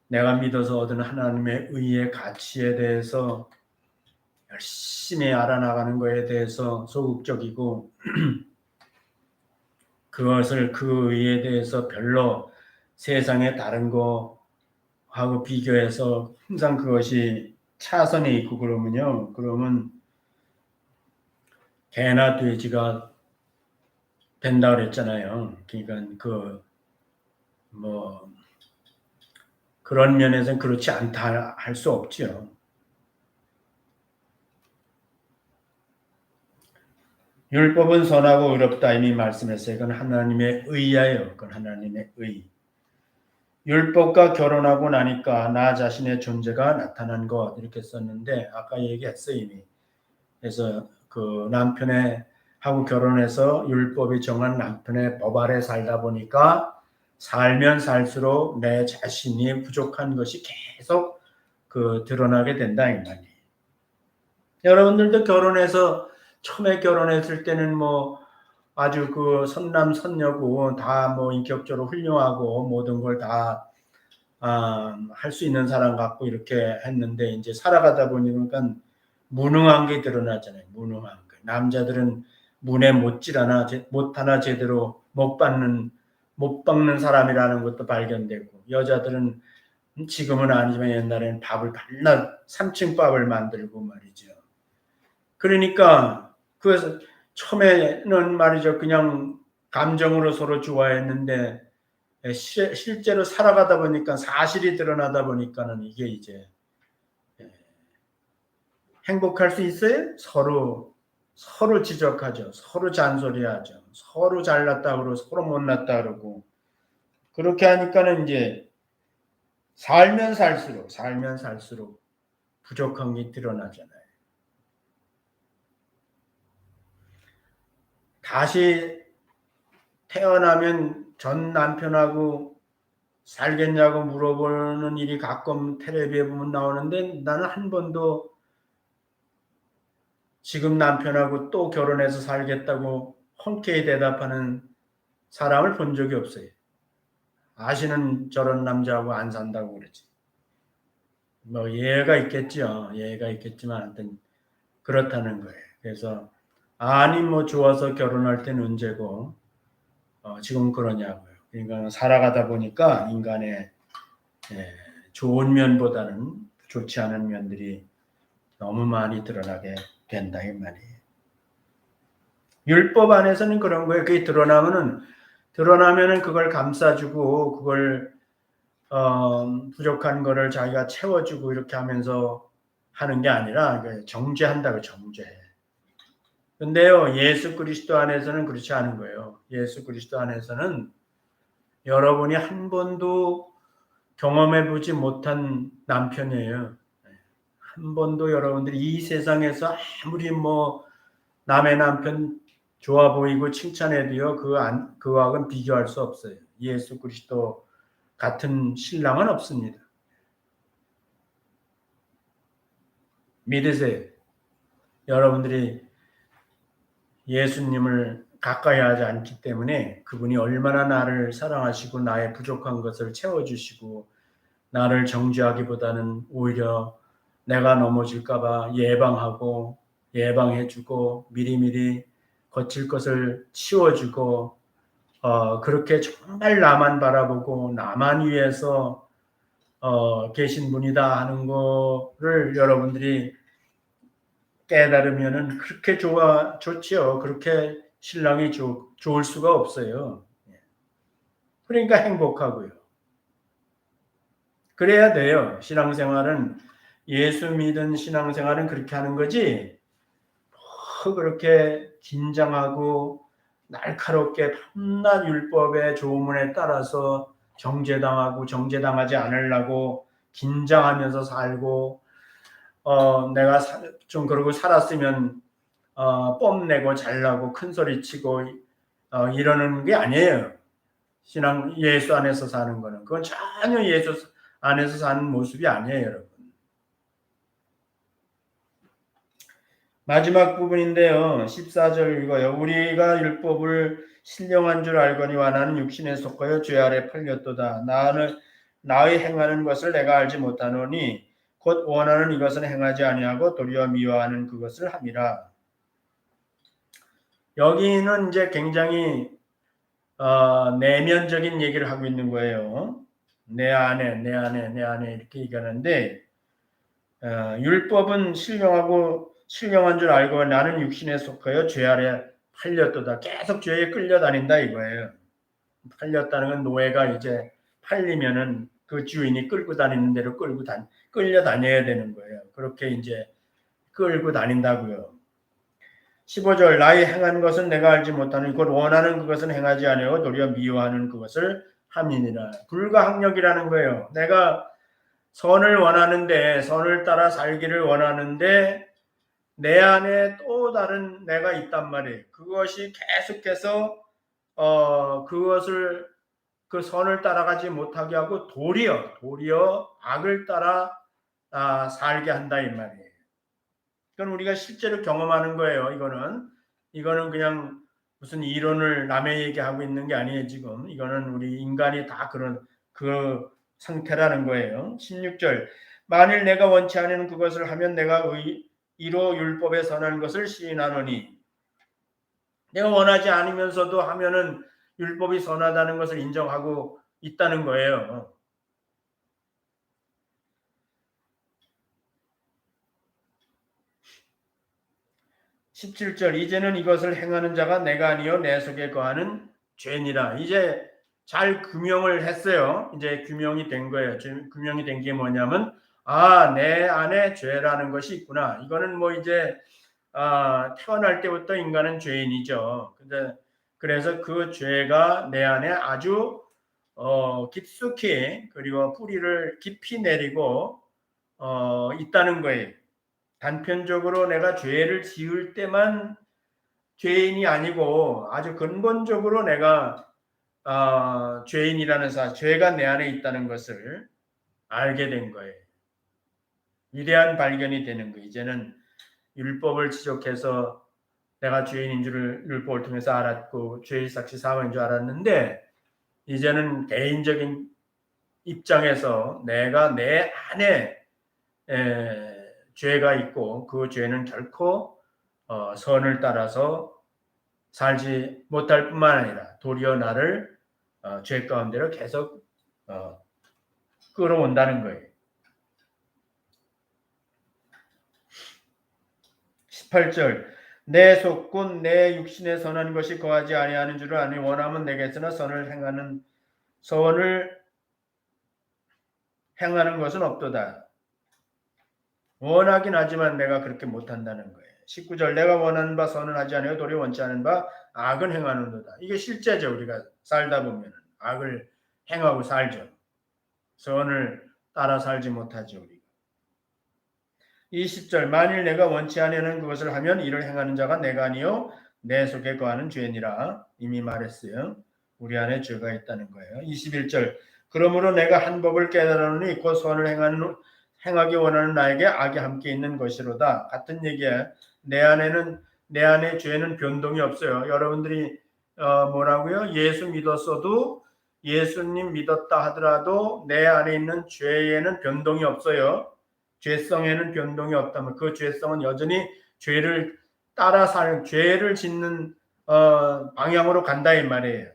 내가 믿어서 얻은 하나님의 의의 가치에 대해서 열심히 알아나가는 것에 대해서 소극적이고 그것을 그 의에 대해서 별로 세상의 다른 거하고 비교해서 항상 그것이 차선에 있고 그러면 개나 돼지가 된다 그랬잖아요. 그러니까 뭐 그런 면에서는 그렇지 않다 할 수 없죠. 율법은 선하고 의롭다 이미 말씀했어요. 그건 하나님의 의예요. 그건 하나님의 의. 율법과 결혼하고 나니까 나 자신의 존재가 나타난 것 이렇게 썼는데 아까 얘기했어요 이미. 그래서 그 남편의 하고 결혼해서 율법이 정한 남편의 법 아래 살다 보니까 살면 살수록 내 자신이 부족한 것이 계속 드러나게 된다 이 말이에요. 여러분들도 결혼해서 처음에 결혼했을 때는 뭐 아주 그 선남 선녀고 다 뭐 인격적으로 훌륭하고 모든 걸 다 할 수 있는 사람 같고 이렇게 했는데 이제 살아가다 보니까 무능한 게 드러나잖아요. 무능한 거. 남자들은 문에 못하나 제대로 못 박는 사람이라는 것도 발견되고 여자들은 지금은 아니지만 옛날에는 밥을 밤낮 3층 밥을 만들고 말이죠. 그러니까 그래서 처음에는 말이죠. 그냥 감정으로 서로 좋아했는데 실제로 살아가다 보니까 사실이 드러나다 보니까는 이게 이제 행복할 수 있어요? 서로 지적하죠. 서로 잔소리하죠. 서로 잘났다 그러고 서로 못났다 그러고 그렇게 하니까는 이제 살면 살수록 부족한 게 드러나잖아요. 다시 태어나면 전 남편하고 살겠냐고 물어보는 일이 가끔 텔레비에 보면 나오는데 나는 한 번도 지금 남편하고 또 결혼해서 살겠다고 흔쾌히 대답하는 사람을 본 적이 없어요. 아시는 저런 남자하고 안 산다고 그러지. 뭐 예가 있겠죠. 예가 있겠지만 하여튼 그렇다는 거예요. 그래서 아니 뭐 좋아서 결혼할 때는 언제고 지금 그러냐고요. 그러니까 살아가다 보니까 인간의 좋은 면보다는 좋지 않은 면들이 너무 많이 드러나게 된다 이 말이에요. 율법 안에서는 그런 거예요. 그게 드러나면은 그걸 감싸주고 그걸 부족한 거를 자기가 채워주고 이렇게 하면서 하는 게 아니라 정죄한다고 정죄. 근데요 예수 그리스도 안에서는 그렇지 않은 거예요. 예수 그리스도 안에서는 여러분이 한 번도 경험해 보지 못한 남편이에요. 한 번도 여러분들이 이 세상에서 아무리 뭐 남의 남편 좋아 보이고 칭찬해도요 그와는 비교할 수 없어요. 예수 그리스도 같은 신랑은 없습니다. 믿으세요. 여러분들이 예수님을 가까이 하지 않기 때문에 그분이 얼마나 나를 사랑하시고 나의 부족한 것을 채워주시고 나를 정죄하기보다는 오히려 내가 넘어질까봐 예방하고 예방해주고 미리미리 거칠 것을 치워주고 그렇게 정말 나만 바라보고 나만 위해서 계신 분이다 하는 거를 여러분들이 깨달으면은 그렇게 좋지요. 그렇게 신랑이 좋을 수가 없어요. 그러니까 행복하고요. 그래야 돼요. 신앙생활은 예수 믿은 신앙생활은 그렇게 하는 거지. 그렇게 긴장하고 날카롭게 밤낮 율법의 조문에 따라서 정죄당하고 정죄당하지 않으려고 긴장하면서 살고 내가 좀 그러고 살았으면 뽐내고 잘나고 큰소리치고 이러는 게 아니에요. 신앙 예수 안에서 사는 거는 그건 전혀 예수 안에서 사는 모습이 아니에요, 여러분. 마지막 부분인데요. 14절 읽어요. 우리가 율법을 신령한 줄 알거니와 나는 육신에 속하여 죄 아래 팔렸도다. 나의 행하는 것을 내가 알지 못하노니 곧 원하는 이것은 행하지 아니하고 도리어 미워하는 그것을 함이라. 여기는 이제 굉장히 내면적인 얘기를 하고 있는 거예요. 내 안에 이렇게 얘기하는데 율법은 신령한 줄 알고 나는 육신에 속하여 죄 아래 팔렸도다. 계속 죄에 끌려다닌다 이거예요. 팔렸다는 건 노예가 이제 팔리면은 그 주인이 끌고 다니는 대로 끌려 다녀야 되는 거예요. 그렇게 이제 끌고 다닌다고요. 15절 나의 행한 것은 내가 알지 못하는 곧 원하는 그것은 행하지 아니하고 도리어 미워하는 그것을 함이니라. 불가항력이라는 거예요. 내가 선을 원하는데 선을 따라 살기를 원하는데 내 안에 또 다른 내가 있단 말이에요. 그것이 계속해서 그것을 그 선을 따라가지 못하게 하고 도리어 악을 따라 살게 한다 이 말이에요. 그건 우리가 실제로 경험하는 거예요. 이거는 그냥 무슨 이론을 남의 얘기하고 있는 게 아니에요. 지금 이거는 우리 인간이 다 그런 그 상태라는 거예요. 16절 만일 내가 원치 않은 그것을 하면 내가 이로 율법에 선한 것을 시인하노니 내가 원하지 않으면서도 하면은 율법이 선하다는 것을 인정하고 있다는 거예요. 17절 이제는 이것을 행하는 자가 내가 아니요 내 속에 거하는 죄니라. 이제 잘 규명을 했어요. 이제 규명이 된 거예요. 규명이 된 게 뭐냐면 내 안에 죄라는 것이 있구나. 이거는 뭐 이제 태어날 때부터 인간은 죄인이죠. 그래서 그 죄가 내 안에 아주 깊숙이 그리고 뿌리를 깊이 내리고 있다는 거예요. 단편적으로 내가 죄를 지을 때만 죄인이 아니고 아주 근본적으로 내가 죄인이라는 죄가 내 안에 있다는 것을 알게 된 거예요. 위대한 발견이 되는 거예요. 이제는 율법을 지적해서 내가 죄인인 줄을 율법을 통해서 알았고 죄의 삭시 사망인 줄 알았는데 이제는 개인적인 입장에서 내가 내 안에 죄가 있고 그 죄는 결코 선을 따라서 살지 못할 뿐만 아니라 도리어 나를 죄 가운데로 계속 끌어온다는 거예요. 18절 내 속군 내 육신에 선한 것이 거하지 아니하는 줄을 아니 원하면 내게서나 선을 행하는 것은 없도다. 원하긴 하지만 내가 그렇게 못한다는 거예요. 19절 내가 원하는 바 선은 하지 아니하여 도리어 원치 않은 바 악은 행하는도다. 이게 실제죠. 우리가 살다 보면 악을 행하고 살죠. 선을 따라 살지 못하죠. 우리가. 20절 만일 내가 원치 아니하는 그것을 하면 이를 행하는 자가 내가 아니요 내 속에 거하는 죄니라. 이미 말했어요. 우리 안에 죄가 있다는 거예요. 21절 그러므로 내가 한 법을 깨달으니 곧 선을 행하기 원하는 나에게 악이 함께 있는 것이로다. 같은 얘기야. 내 안에 죄는 변동이 없어요. 여러분들이 뭐라고요? 예수 믿었어도 예수님 믿었다 하더라도 내 안에 있는 죄에는 변동이 없어요. 죄성에는 변동이 없다면 그 죄성은 여전히 죄를 따라 사는 죄를 짓는 방향으로 간다 이 말이에요.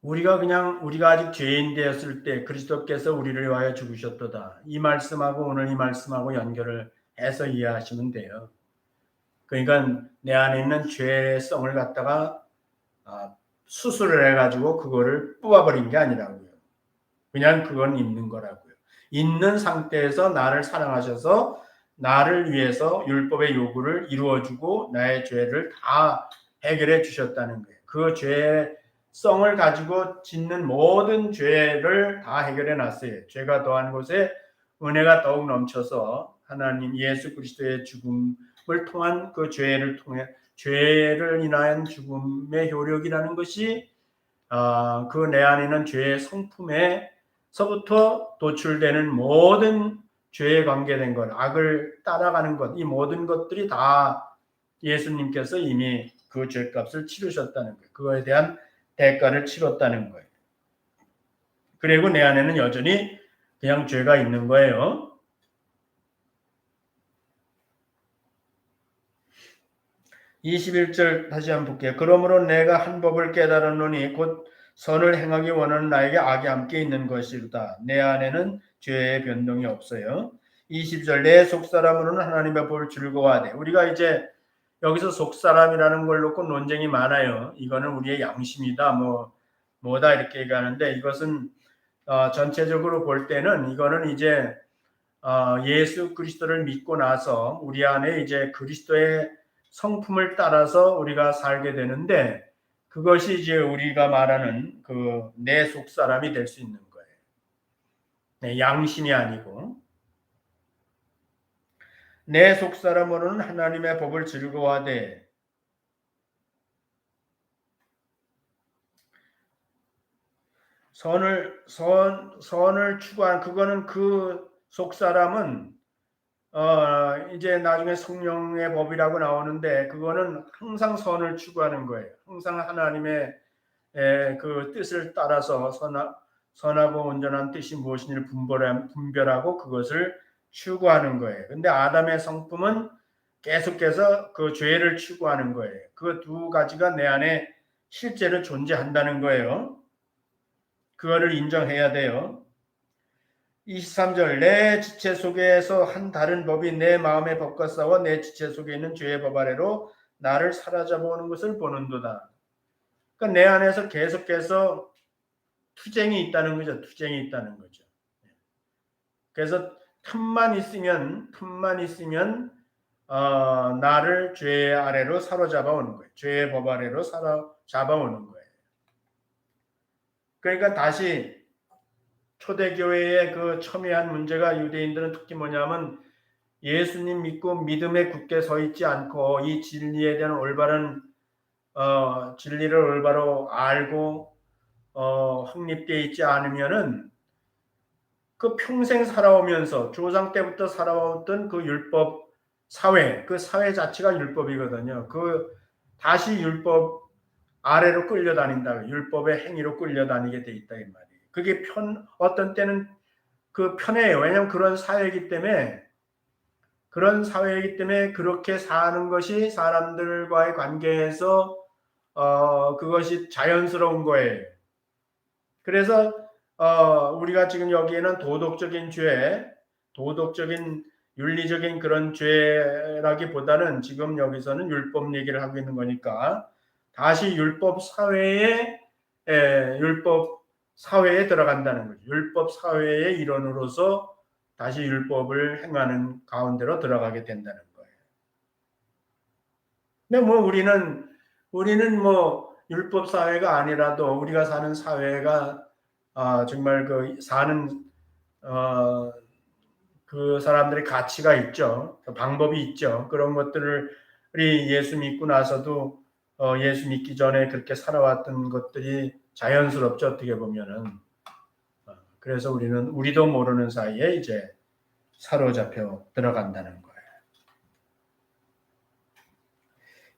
우리가 아직 죄인 되었을 때 그리스도께서 우리를 위하여 죽으셨도다. 이 말씀하고 오늘 이 말씀하고 연결을 해서 이해하시면 돼요. 그러니까 내 안에 있는 죄성을 갖다가 수술을 해가지고 그거를 뽑아버린 게 아니라고요. 그냥 그건 있는 거라고요. 있는 상태에서 나를 사랑하셔서 나를 위해서 율법의 요구를 이루어주고 나의 죄를 다 해결해 주셨다는 거예요. 그 죄성을 가지고 짓는 모든 죄를 다 해결해 놨어요. 죄가 더한 곳에 은혜가 더욱 넘쳐서 하나님 예수 그리스도의 죽음을 통한 그 죄를 인한 죽음의 효력이라는 것이 그 내 안에 있는 죄의 성품에서부터 도출되는 모든 죄에 관계된 것, 악을 따라가는 것, 이 모든 것들이 다 예수님께서 이미 그 죄값을 치르셨다는 거예요. 그거에 대한 대가를 치렀다는 거예요. 그리고 내 안에는 여전히 그냥 죄가 있는 거예요. 21절 다시 한번 볼게요. 그러므로 내가 한 법을 깨달았노니 곧 선을 행하기 원하는 나에게 악이 함께 있는 것이로다. 내 안에는 죄의 변동이 없어요. 20절 내 속사람으로는 하나님의 법을 즐거워하되 우리가 이제 여기서 속사람이라는 걸 놓고 논쟁이 많아요. 이거는 우리의 양심이다 뭐다 이렇게 얘기하는데 이것은 전체적으로 볼 때는 이거는 이제 예수 그리스도를 믿고 나서 우리 안에 이제 그리스도의 성품을 따라서 우리가 살게 되는데 그것이 이제 우리가 말하는 그 내 속사람이 될 수 있는 거예요. 네, 양심이 아니고 내 속사람으로는 하나님의 법을 즐거워하되 선을 추구한 그거는 그 속사람은 이제 나중에 성령의 법이라고 나오는데 그거는 항상 선을 추구하는 거예요. 항상 하나님의 그 뜻을 따라서 선하고 온전한 뜻이 무엇인지를 분별하고 그것을 추구하는 거예요. 근데 아담의 성품은 계속해서 그 죄를 추구하는 거예요. 그 두 가지가 내 안에 실제로 존재한다는 거예요. 그거를 인정해야 돼요. 23절 내 지체 속에서 한 다른 법이 내 마음의 법과 싸워 내 지체 속에 있는 죄의 법 아래로 나를 사로잡아오는 것을 보는도다. 그러니까 내 안에서 계속해서 투쟁이 있다는 거죠. 투쟁이 있다는 거죠. 그래서 틈만 있으면 나를 죄의 아래로 사로잡아 오는 거예요. 죄의 법 아래로 사로잡아 오는 거예요. 그러니까 다시 초대교회의 그 첨예한 문제가 유대인들은 특히 뭐냐면 예수님 믿고 믿음에 굳게 서 있지 않고 이 진리에 대한 올바른 진리를 올바로 알고 확립되어 있지 않으면은 그 평생 살아오면서 조상 때부터 살아왔던 그 율법 사회, 그 사회 자체가 율법이거든요. 그 다시 율법 아래로 끌려다닌다. 율법의 행위로 끌려다니게 돼 있다 이 말이에요. 그게 어떤 때는 그 편해요. 왜냐하면 그런 사회이기 때문에 그렇게 사는 것이 사람들과의 관계에서 그것이 자연스러운 거예요. 그래서 우리가 지금 여기에는 도덕적인 죄, 도덕적인 윤리적인 그런 죄라기보다는 지금 여기서는 율법 얘기를 하고 있는 거니까 다시 율법 사회에 들어간다는 거죠. 율법 사회의 일원으로서 다시 율법을 행하는 가운데로 들어가게 된다는 거예요. 근데 뭐 우리는 뭐 율법 사회가 아니라도 우리가 사는 사회가 정말 그 사는 그 사람들의 가치가 있죠. 방법이 있죠. 그런 것들을 우리 예수 믿고 나서도 예수 믿기 전에 그렇게 살아왔던 것들이 자연스럽죠. 어떻게 보면은. 그래서 우리도 모르는 사이에 이제 사로잡혀 들어간다는 거예요.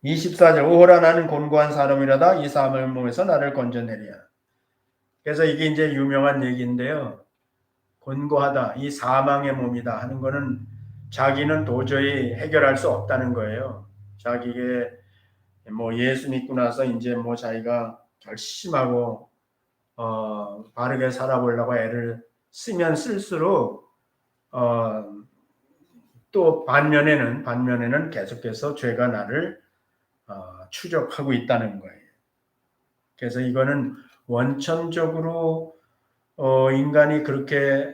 24절 오호라 나는 곤고한 사람이라다 이 사람의 몸에서 나를 건져내리라. 그래서 이게 이제 유명한 얘기인데요. 곤고하다, 이 사망의 몸이다 하는 거는 자기는 도저히 해결할 수 없다는 거예요. 자기게 뭐 예수 믿고 나서 이제 뭐 자기가 결심하고 바르게 살아보려고 애를 쓰면 쓸수록 또 반면에는 계속해서 죄가 나를 추적하고 있다는 거예요. 그래서 이거는 원천적으로 인간이 그렇게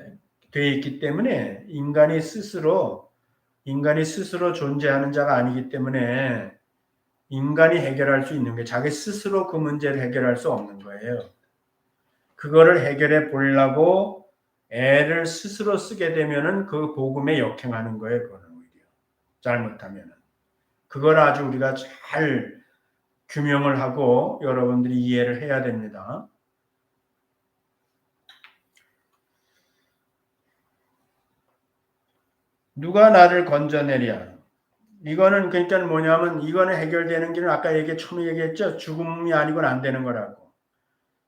되어 있기 때문에 인간이 스스로 존재하는 자가 아니기 때문에 인간이 해결할 수 있는 게 자기 스스로 그 문제를 해결할 수 없는 거예요. 그거를 해결해 보려고 애를 스스로 쓰게 되면은 그 복음에 역행하는 거예요. 그거는 오히려 잘못하면은 그걸 아주 우리가 잘 규명을 하고 여러분들이 이해를 해야 됩니다. 누가 나를 건져내랴? 이거는 그러니까 뭐냐면 이거는 해결되는 길은 아까 처음에 얘기했죠. 죽음이 아니고는 안 되는 거라고.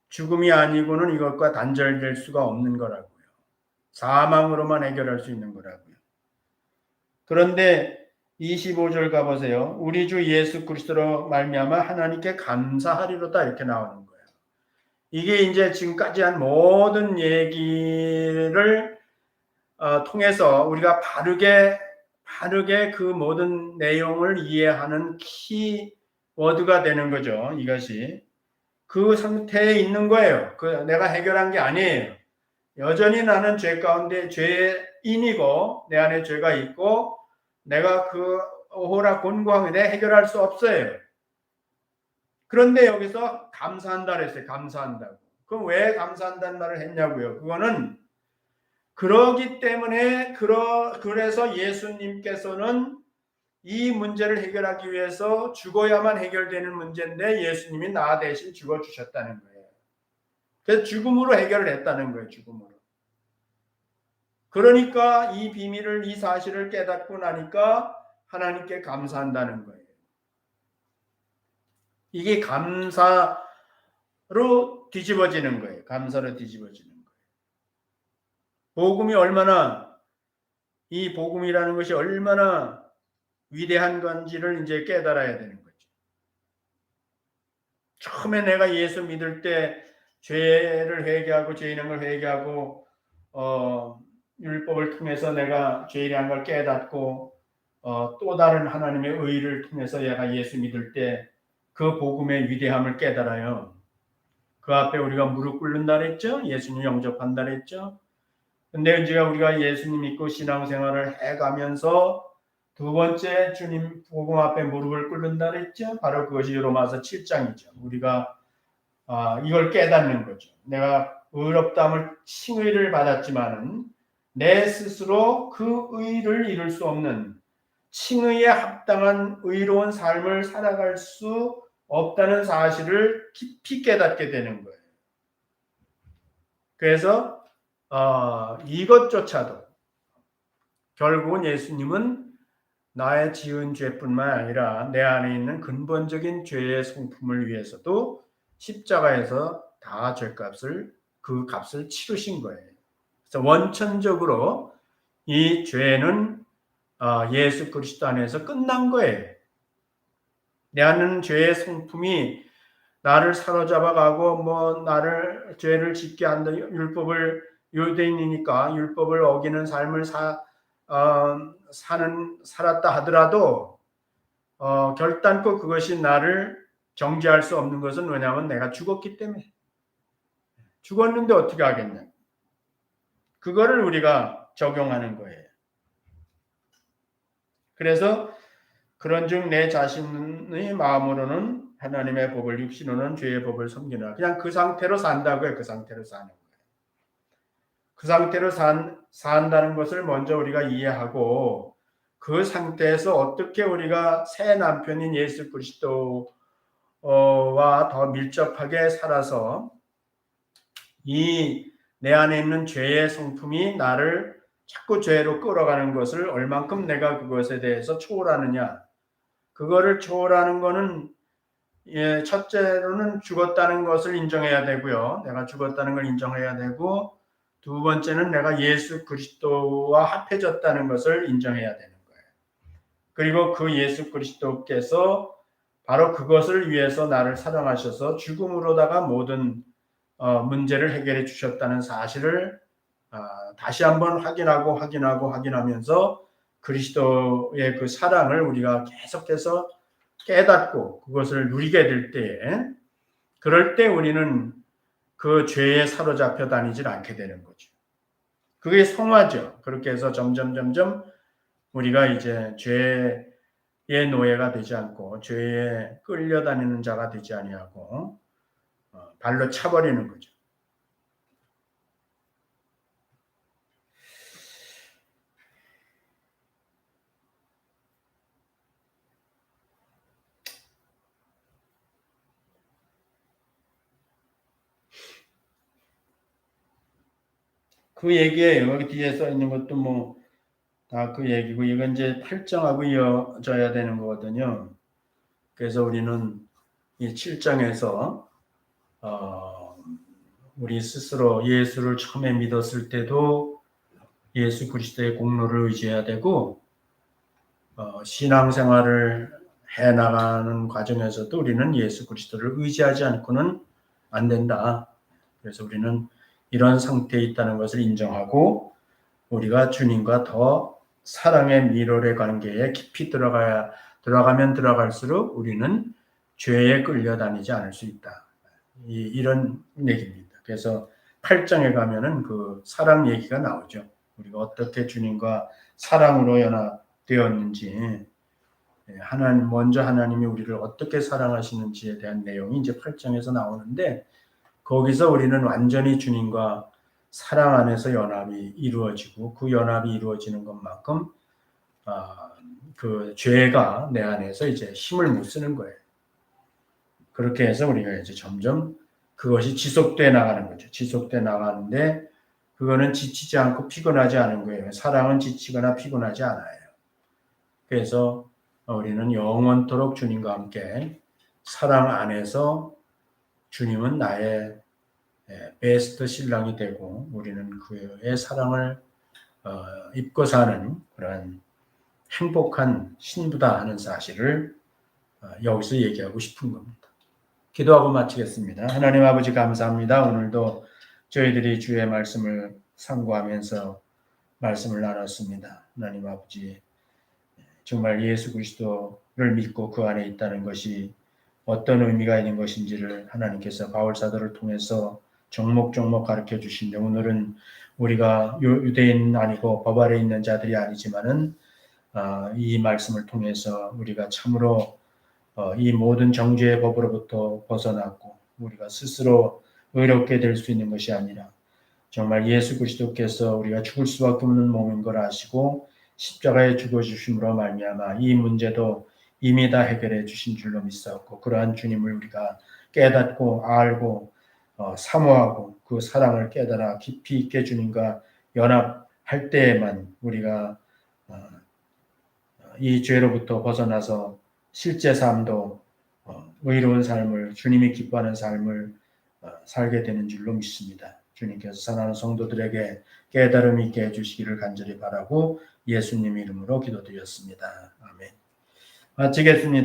죽음이 아니고는 이것과 단절될 수가 없는 거라고요. 사망으로만 해결할 수 있는 거라고요. 그런데 25절 가보세요. 우리 주 예수 그리스도로 말미암아 하나님께 감사하리로다 이렇게 나오는 거예요. 이게 이제 지금까지 한 모든 얘기를 통해서 우리가 바르게 그 모든 내용을 이해하는 키워드가 되는 거죠. 이것이 그 상태에 있는 거예요. 내가 해결한 게 아니에요. 여전히 나는 죄 가운데 죄인이고 내 안에 죄가 있고 내가 그 오호라 곤고함에 해결할 수 없어요. 그런데 여기서 감사한다 그랬어요. 감사한다고. 그럼 왜 감사한다는 말을 했냐고요. 그거는 그러기 때문에 그래서 예수님께서는 이 문제를 해결하기 위해서 죽어야만 해결되는 문제인데 예수님이 나 대신 죽어주셨다는 거예요. 그래서 죽음으로 해결을 했다는 거예요. 죽음으로. 그러니까 이 사실을 깨닫고 나니까 하나님께 감사한다는 거예요. 이게 감사로 뒤집어지는 거예요. 감사로 뒤집어지는 거예요. 이 복음이라는 것이 얼마나 위대한 건지를 이제 깨달아야 되는 거죠. 처음에 내가 예수 믿을 때 죄를 회개하고 죄인한 걸 회개하고 율법을 통해서 내가 죄인한 걸 깨닫고 또 다른 하나님의 의를 통해서 내가 예수 믿을 때 그 복음의 위대함을 깨달아요. 그 앞에 우리가 무릎 꿇는다 그랬죠. 예수님 영접한다 그랬죠. 근데 이제 우리가 예수님 믿고 신앙생활을 해가면서 두 번째 주님 복음 앞에 무릎을 꿇는다 그랬죠. 바로 그것이 로마서 7장이죠. 우리가 이걸 깨닫는 거죠. 내가 의롭다함을 칭의를 받았지만은 내 스스로 그 의를 이룰 수 없는 칭의에 합당한 의로운 삶을 살아갈 수 없다는 사실을 깊이 깨닫게 되는 거예요. 그래서 이것조차도 결국은 예수님은 나의 지은 죄뿐만 아니라 내 안에 있는 근본적인 죄의 성품을 위해서도 십자가에서 다 죄값을 그 값을 치르신 거예요. 그래서 원천적으로 이 죄는 예수 그리스도 안에서 끝난 거예요. 내 안에 죄의 성품이 나를 사로잡아가고 나를 죄를 짓게 한다. 율법을 유대인이니까 율법을 어기는 삶을 살았다 하더라도 결단코 그것이 나를 정죄할 수 없는 것은 왜냐하면 내가 죽었기 때문에. 죽었는데 어떻게 하겠냐. 그거를 우리가 적용하는 거예요. 그래서 그런즉 내 자신의 마음으로는 하나님의 법을 육신으로는 죄의 법을 섬기나 그냥 그 상태로 산다고요. 그 상태로 사는 거예요. 그 상태로 산다는 것을 먼저 우리가 이해하고 그 상태에서 어떻게 우리가 새 남편인 예수 그리스도와 더 밀접하게 살아서 이 내 안에 있는 죄의 성품이 나를 자꾸 죄로 끌어가는 것을 얼만큼 내가 그것에 대해서 초월하느냐. 그거를 초월하는 거는 첫째로는 죽었다는 것을 인정해야 되고요. 내가 죽었다는 걸 인정해야 되고 두 번째는 내가 예수 그리스도와 합해졌다는 것을 인정해야 되는 거예요. 그리고 그 예수 그리스도께서 바로 그것을 위해서 나를 사랑하셔서 죽음으로다가 모든 문제를 해결해 주셨다는 사실을 다시 한번 확인하면서 그리스도의 그 사랑을 우리가 계속해서 깨닫고 그것을 누리게 될 때에 그럴 때 우리는 그 죄에 사로잡혀 다니질 않게 되는 거죠. 그게 성화죠. 그렇게 해서 점점 우리가 이제 죄의 노예가 되지 않고 죄에 끌려다니는 자가 되지 아니하고 발로 차버리는 거죠. 그 얘기예요. 여기 뒤에 써 있는 것도 다 그 얘기고 이건 이제 8장하고 이어져야 되는 거거든요. 그래서 우리는 이 7장에서 우리 스스로 예수를 처음에 믿었을 때도 예수 그리스도의 공로를 의지해야 되고 신앙생활을 해나가는 과정에서도 우리는 예수 그리스도를 의지하지 않고는 안 된다. 그래서 우리는 이런 상태에 있다는 것을 인정하고 우리가 주님과 더 사랑의 밀월의 관계에 깊이 들어가면 들어갈수록 우리는 죄에 끌려다니지 않을 수 있다. 이런 얘기입니다. 그래서 8장에 가면은 그 사랑 얘기가 나오죠. 우리가 어떻게 주님과 사랑으로 연합되었는지, 먼저 하나님이 우리를 어떻게 사랑하시는지에 대한 내용이 이제 8장에서 나오는데, 거기서 우리는 완전히 주님과 사랑 안에서 연합이 이루어지고, 그 연합이 이루어지는 것만큼, 그 죄가 내 안에서 이제 힘을 못 쓰는 거예요. 그렇게 해서 우리가 이제 점점 그것이 지속돼 나가는 거죠. 지속돼 나가는데 그거는 지치지 않고 피곤하지 않은 거예요. 사랑은 지치거나 피곤하지 않아요. 그래서 우리는 영원토록 주님과 함께 사랑 안에서 주님은 나의 베스트 신랑이 되고 우리는 그의 사랑을 입고 사는 그런 행복한 신부다 하는 사실을 여기서 얘기하고 싶은 겁니다. 기도하고 마치겠습니다. 하나님 아버지 감사합니다. 오늘도 저희들이 주의 말씀을 상고하면서 말씀을 나눴습니다. 하나님 아버지 정말 예수 그리스도를 믿고 그 안에 있다는 것이 어떤 의미가 있는 것인지를 하나님께서 바울 사도를 통해서 정목정목 가르쳐 주신데 오늘은 우리가 유대인 아니고 법 아래 있는 자들이 아니지만은 이 말씀을 통해서 우리가 참으로 이 모든 정죄의 법으로부터 벗어났고 우리가 스스로 의롭게 될 수 있는 것이 아니라 정말 예수 그리스도께서 우리가 죽을 수밖에 없는 몸인 걸 아시고 십자가에 죽어주심으로 말미암아 이 문제도 이미 다 해결해 주신 줄로 믿사옵고 그러한 주님을 우리가 깨닫고 알고 사모하고 그 사랑을 깨달아 깊이 있게 주님과 연합할 때에만 우리가 이 죄로부터 벗어나서 실제 삶도 의로운 삶을 주님이 기뻐하는 삶을 살게 되는 줄로 믿습니다. 주님께서 사랑하는 성도들에게 깨달음 있게 해주시기를 간절히 바라고 예수님 이름으로 기도드렸습니다. 아멘. 마치겠습니다.